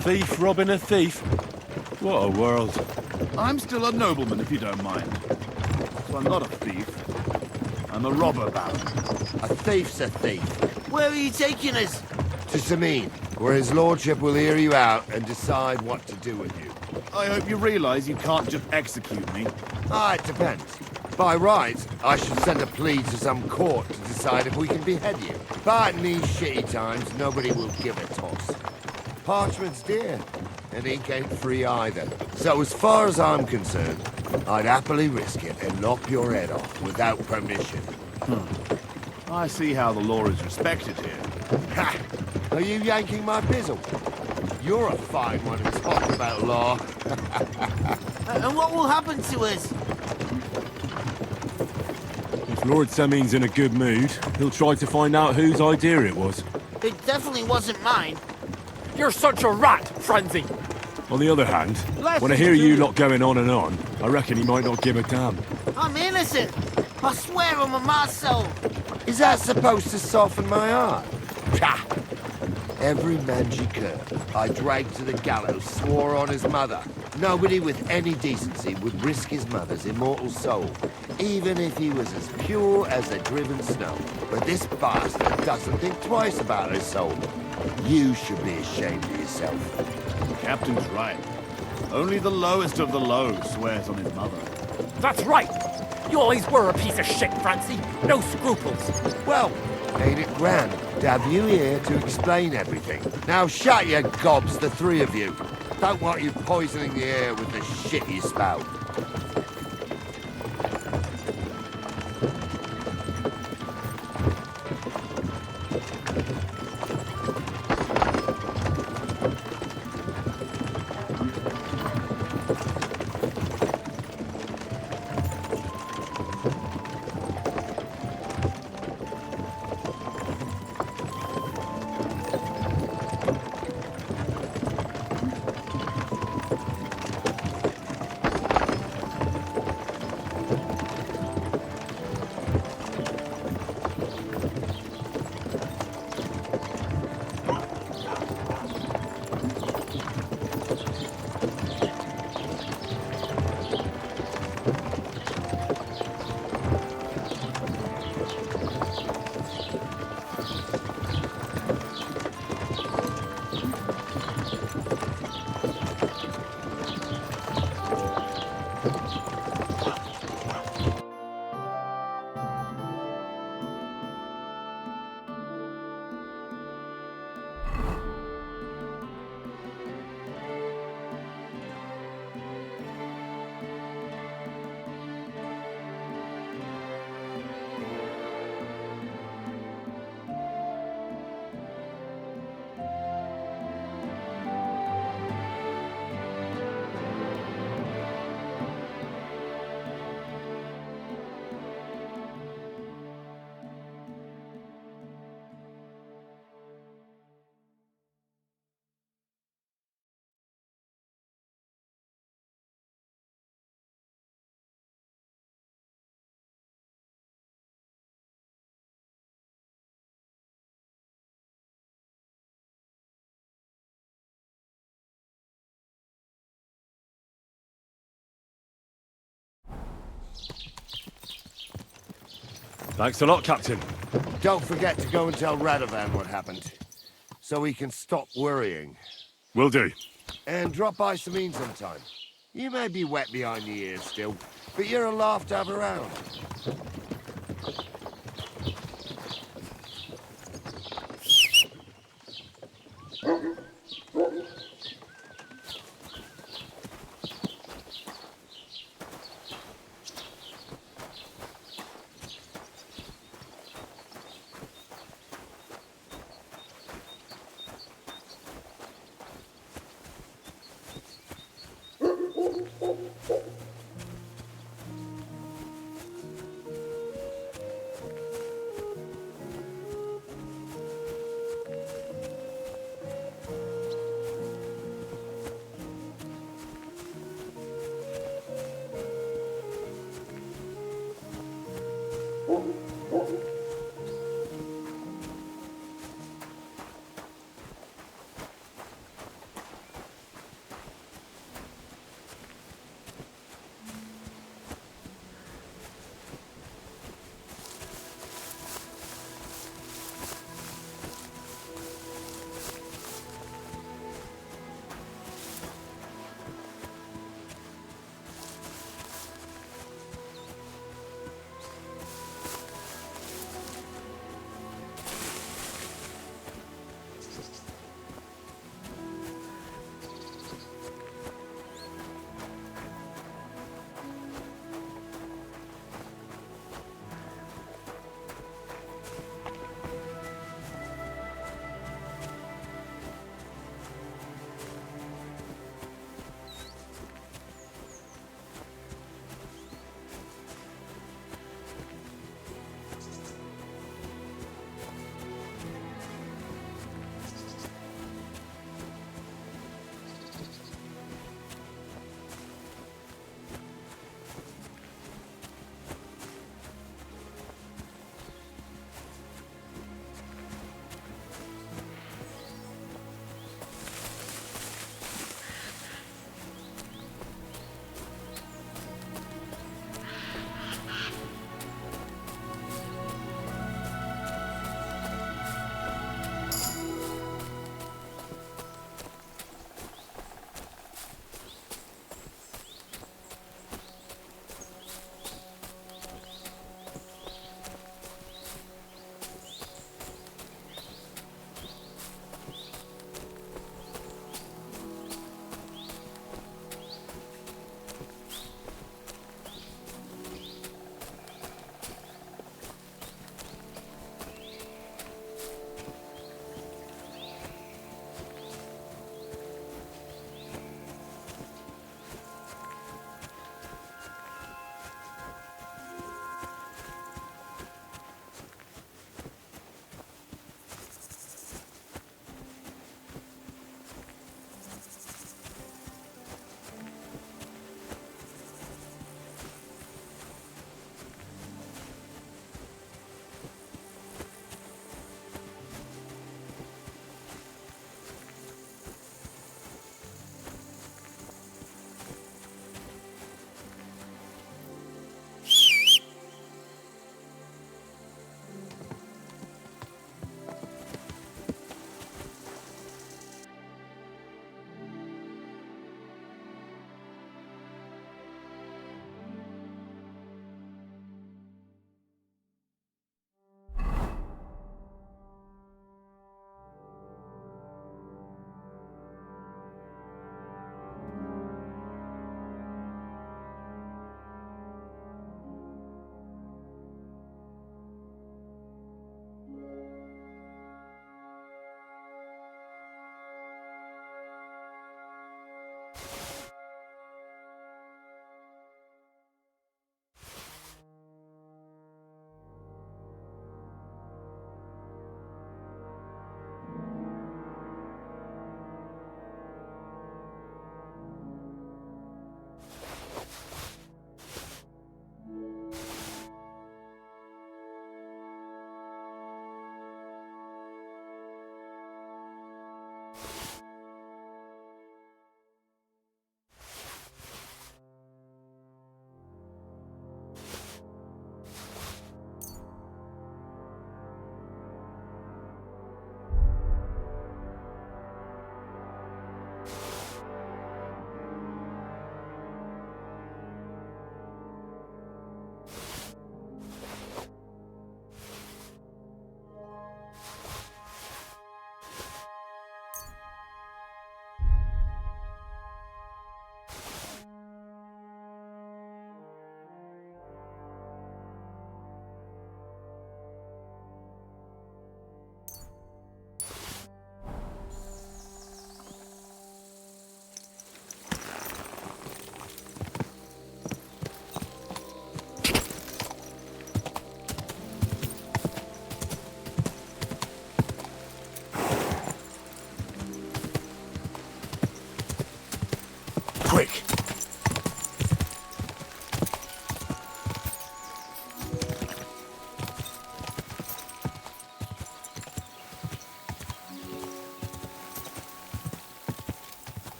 Thief robbing a thief? What a world. I'm still a nobleman, if you don't mind. So I'm not a thief. I'm a robber baron. A thief's a thief. Where are you taking us? To Samin, where his lordship will hear you out and decide what to do with you. I hope you realize you can't just execute me. It depends. By rights, I should send a plea to some court to decide if we can behead you. But in these shitty times, nobody will give a toss. Parchment's dear, and ink ain't free either. So as far as I'm concerned, I'd happily risk it and lop your head off without permission. I see how the law is respected here. Ha! Are you yanking my pizzle? You're a fine one to talk about law. And what will happen to us? If Lord Semin's in a good mood, he'll try to find out whose idea it was. It definitely wasn't mine. You're such a rat, Frenzy! On the other hand, when I hear you lot going on and on, I reckon he might not give a damn. I'm innocent. I swear on my ma's soul. Is that supposed to soften my heart? Pah! Every mangy cur I dragged to the gallows swore on his mother. Nobody with any decency would risk his mother's immortal soul, even if he was as pure as the driven snow. But this bastard doesn't think twice about his soul. You should be ashamed of yourself. The captain's right. Only the lowest of the low swears on his mother. That's right! You always were a piece of shit, Francie. No scruples. Well, ain't it grand to have you here to explain everything? Now shut your gobs, the three of you. Don't want you poisoning the air with the shit you spout. Thanks a lot, Captain. Don't forget to go and tell Radovan what happened. so we can stop worrying. Will do. And drop by Sameen sometime. You may be wet behind the ears still, but you're a laugh to have around.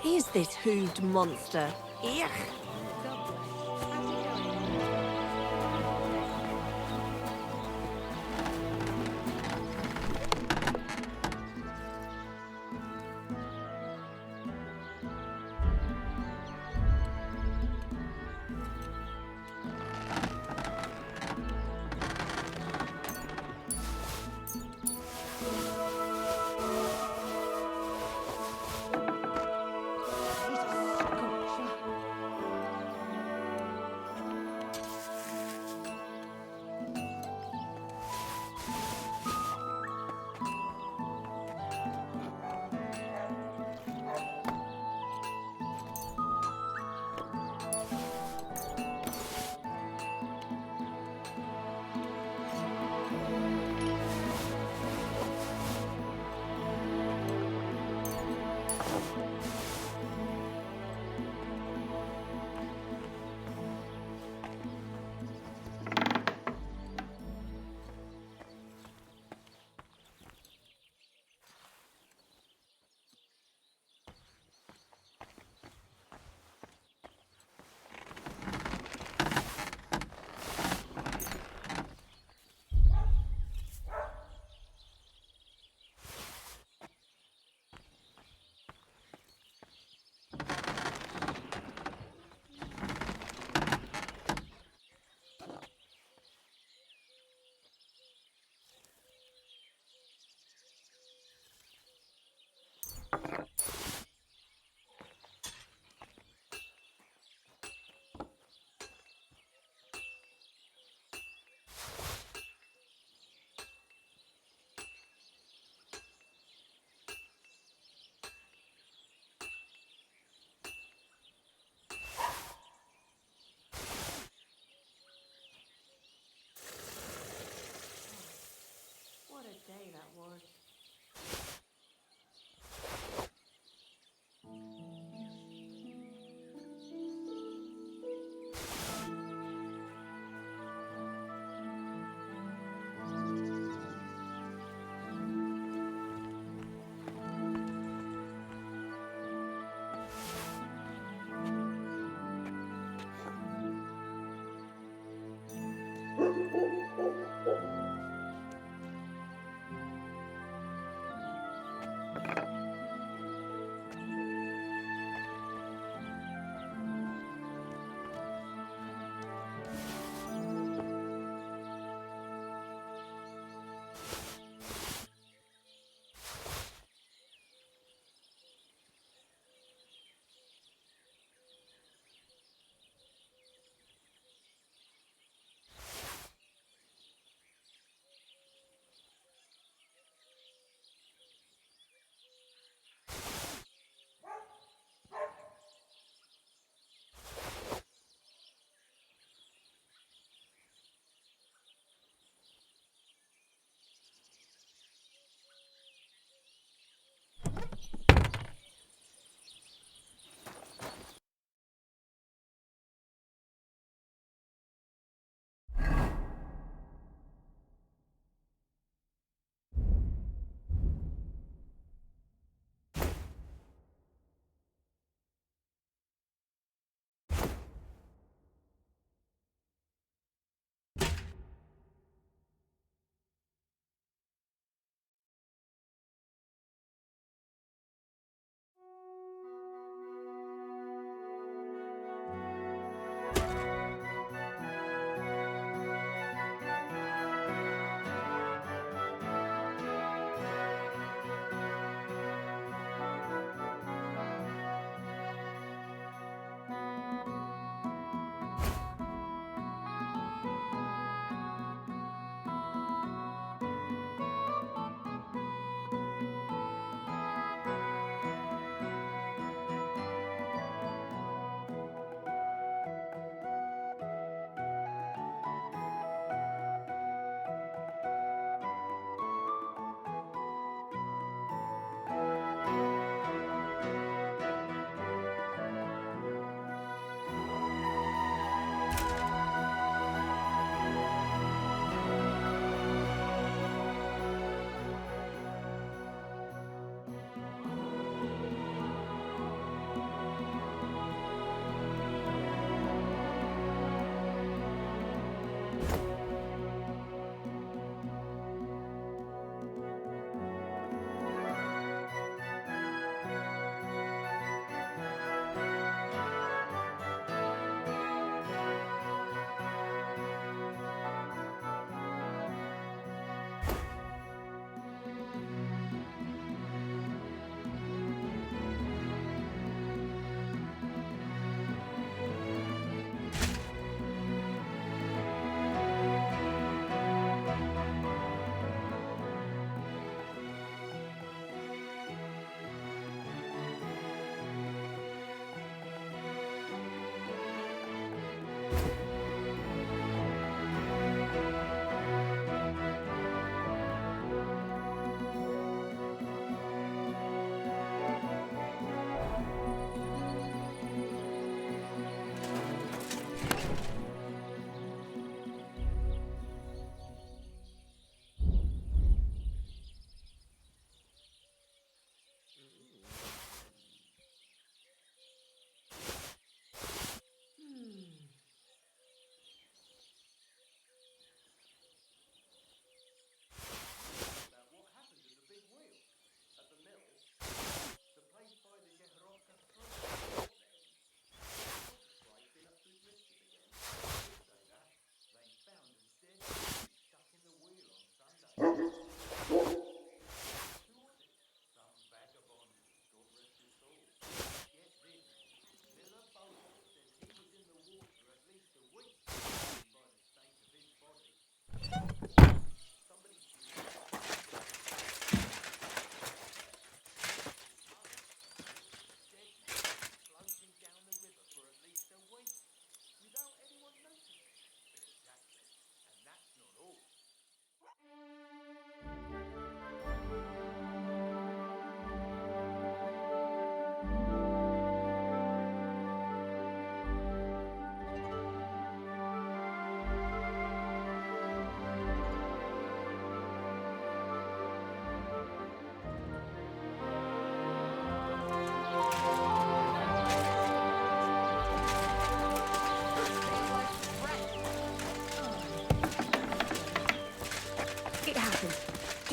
What is this hooved monster? Ugh.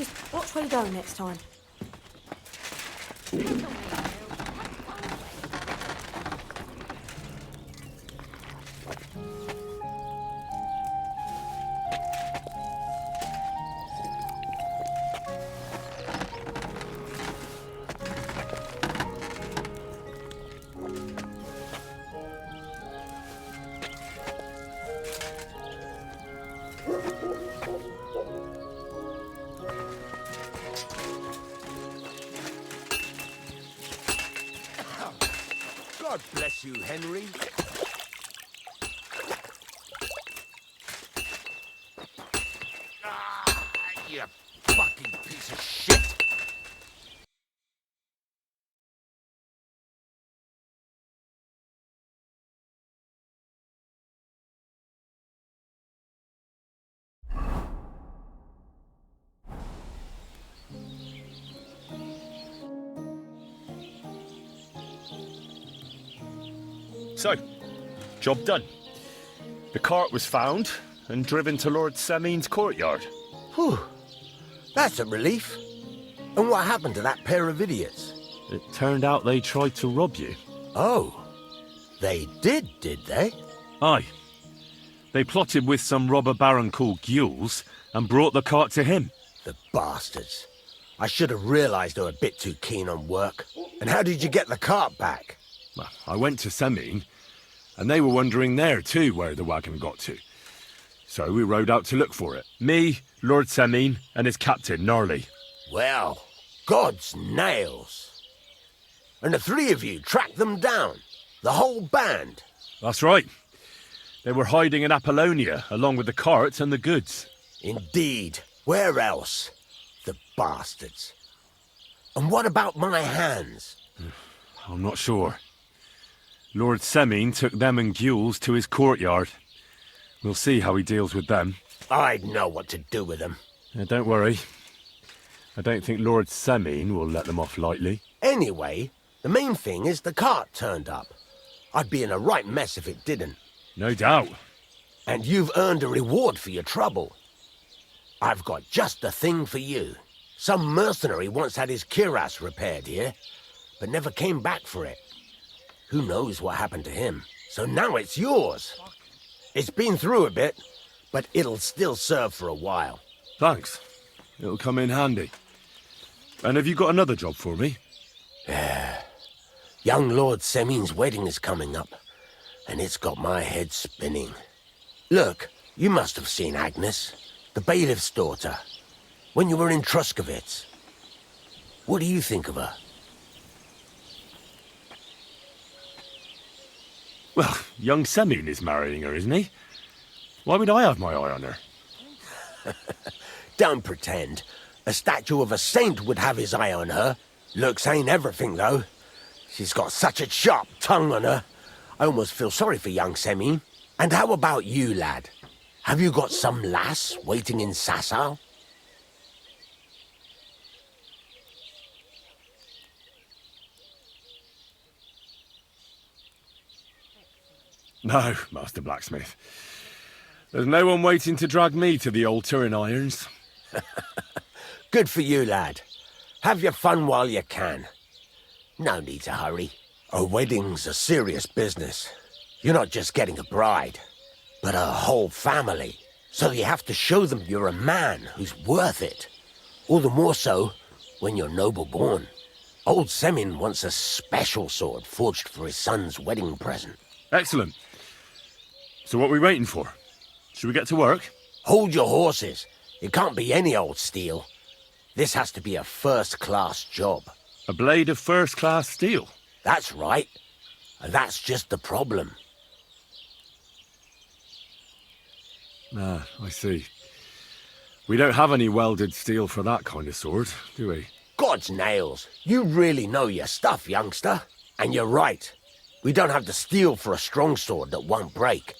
Just watch where you go next time. God bless you, Henry. You fucking piece of shit! So, job done. The cart was found and driven to Lord Semin's courtyard. Whew. That's a relief. And what happened to that pair of idiots? It turned out they tried to rob you. Oh. They did they? Aye. They plotted with some robber baron called Gules and brought the cart to him. The bastards. I should have realised they were a bit too keen on work. And how did you get the cart back? Well, I went to Semin, and they were wondering there too where the wagon got to. So we rode out to look for it. Me, Lord Semin, and his captain, Gnarly. Well, God's nails. And the three of you tracked them down? The whole band? That's right. They were hiding in Apollonia, along with the cart and the goods. Indeed. Where else? The bastards. And what about my hands? I'm not sure. Lord Semin took them and Gules to his courtyard. We'll see how he deals with them. I'd know what to do with them. Don't worry. I don't think Lord Semin will let them off lightly. Anyway, the main thing is the cart turned up. I'd be in a right mess if it didn't. No doubt. And you've earned a reward for your trouble. I've got just the thing for you. Some mercenary once had his cuirass repaired here, but never came back for it. Who knows what happened to him? So now it's yours. It's been through a bit, but it'll still serve for a while. Thanks. It'll come in handy. And have you got another job for me? Young Lord Semin's wedding is coming up, and it's got my head spinning. Look, you must have seen Agnes, the bailiff's daughter, when you were in Truscovitz. What do you think of her? Well, young Semin is marrying her, isn't he? Why would I have my eye on her? Don't pretend. A statue of a saint would have his eye on her. Looks ain't everything, though. She's got such a sharp tongue on her. I almost feel sorry for young Semin. And how about you, lad? Have you got some lass waiting in Sasau? No, Master Blacksmith. There's no one waiting to drag me to the altar in irons. Good for you, lad. Have your fun while you can. No need to hurry. A wedding's a serious business. You're not just getting a bride, but a whole family. So you have to show them you're a man who's worth it. All the more so when you're noble born. Old Semin wants a special sword forged for his son's wedding present. Excellent. So what are we waiting for? Should we get to work? Hold your horses. It can't be any old steel. This has to be a first-class job. A blade of first-class steel? That's right. And that's just the problem. Ah, I see. We don't have any welded steel for that kind of sword, do we? God's nails. You really know your stuff, youngster. And you're right. We don't have the steel for a strong sword that won't break.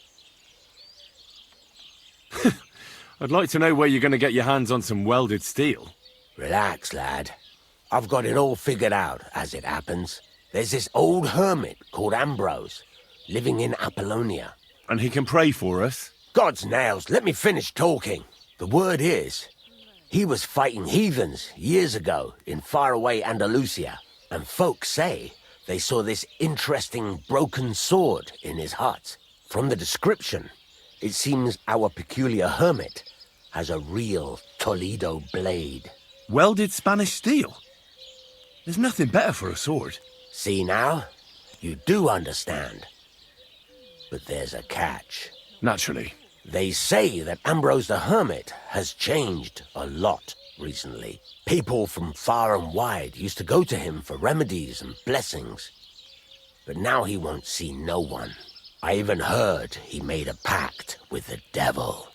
I'd like to know where you're going to get your hands on some welded steel. Relax, lad. I've got it all figured out, as it happens. There's this old hermit called Ambrose, living in Apollonia. And he can pray for us? God's nails, let me finish talking. The word is, He was fighting heathens years ago in faraway Andalusia, and folks say they saw this interesting broken sword in his hut. From the description, it seems our peculiar hermit has a real Toledo blade. Welded Spanish steel? There's nothing better for a sword. See now? You do understand. But there's a catch. Naturally. They say that Ambrose the Hermit has changed a lot recently. People from far and wide used to go to him for remedies and blessings. But now he won't see no one. I even heard he made a pact with the devil.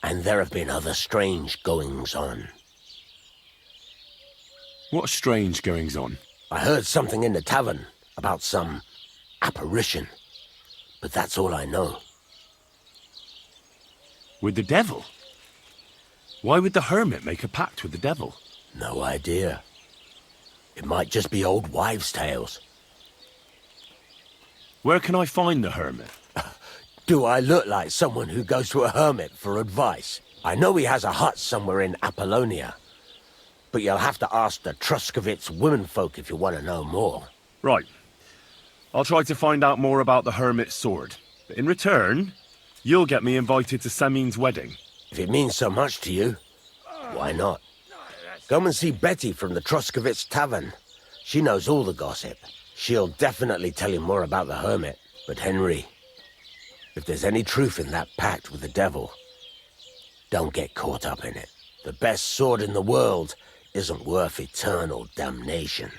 And there have been other strange goings-on. What strange goings-on? I heard something in the tavern about some apparition. But that's all I know. With the devil? Why would the hermit make a pact with the devil? No idea. It might just be old wives' tales. Where can I find the hermit? Do I look like someone who goes to a hermit for advice? I know he has a hut somewhere in Apollonia. But you'll have to ask the Truscovitz womenfolk if you want to know more. Right. I'll try to find out more about the hermit's sword. But in return, you'll get me invited to Semin's wedding. If it means so much to you, why not? Come and see Betty from the Truscovitz Tavern. She knows all the gossip. She'll definitely tell you more about the hermit. But Henry, if there's any truth in that pact with the devil, don't get caught up in it. The best sword in the world isn't worth eternal damnation.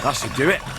That should do it.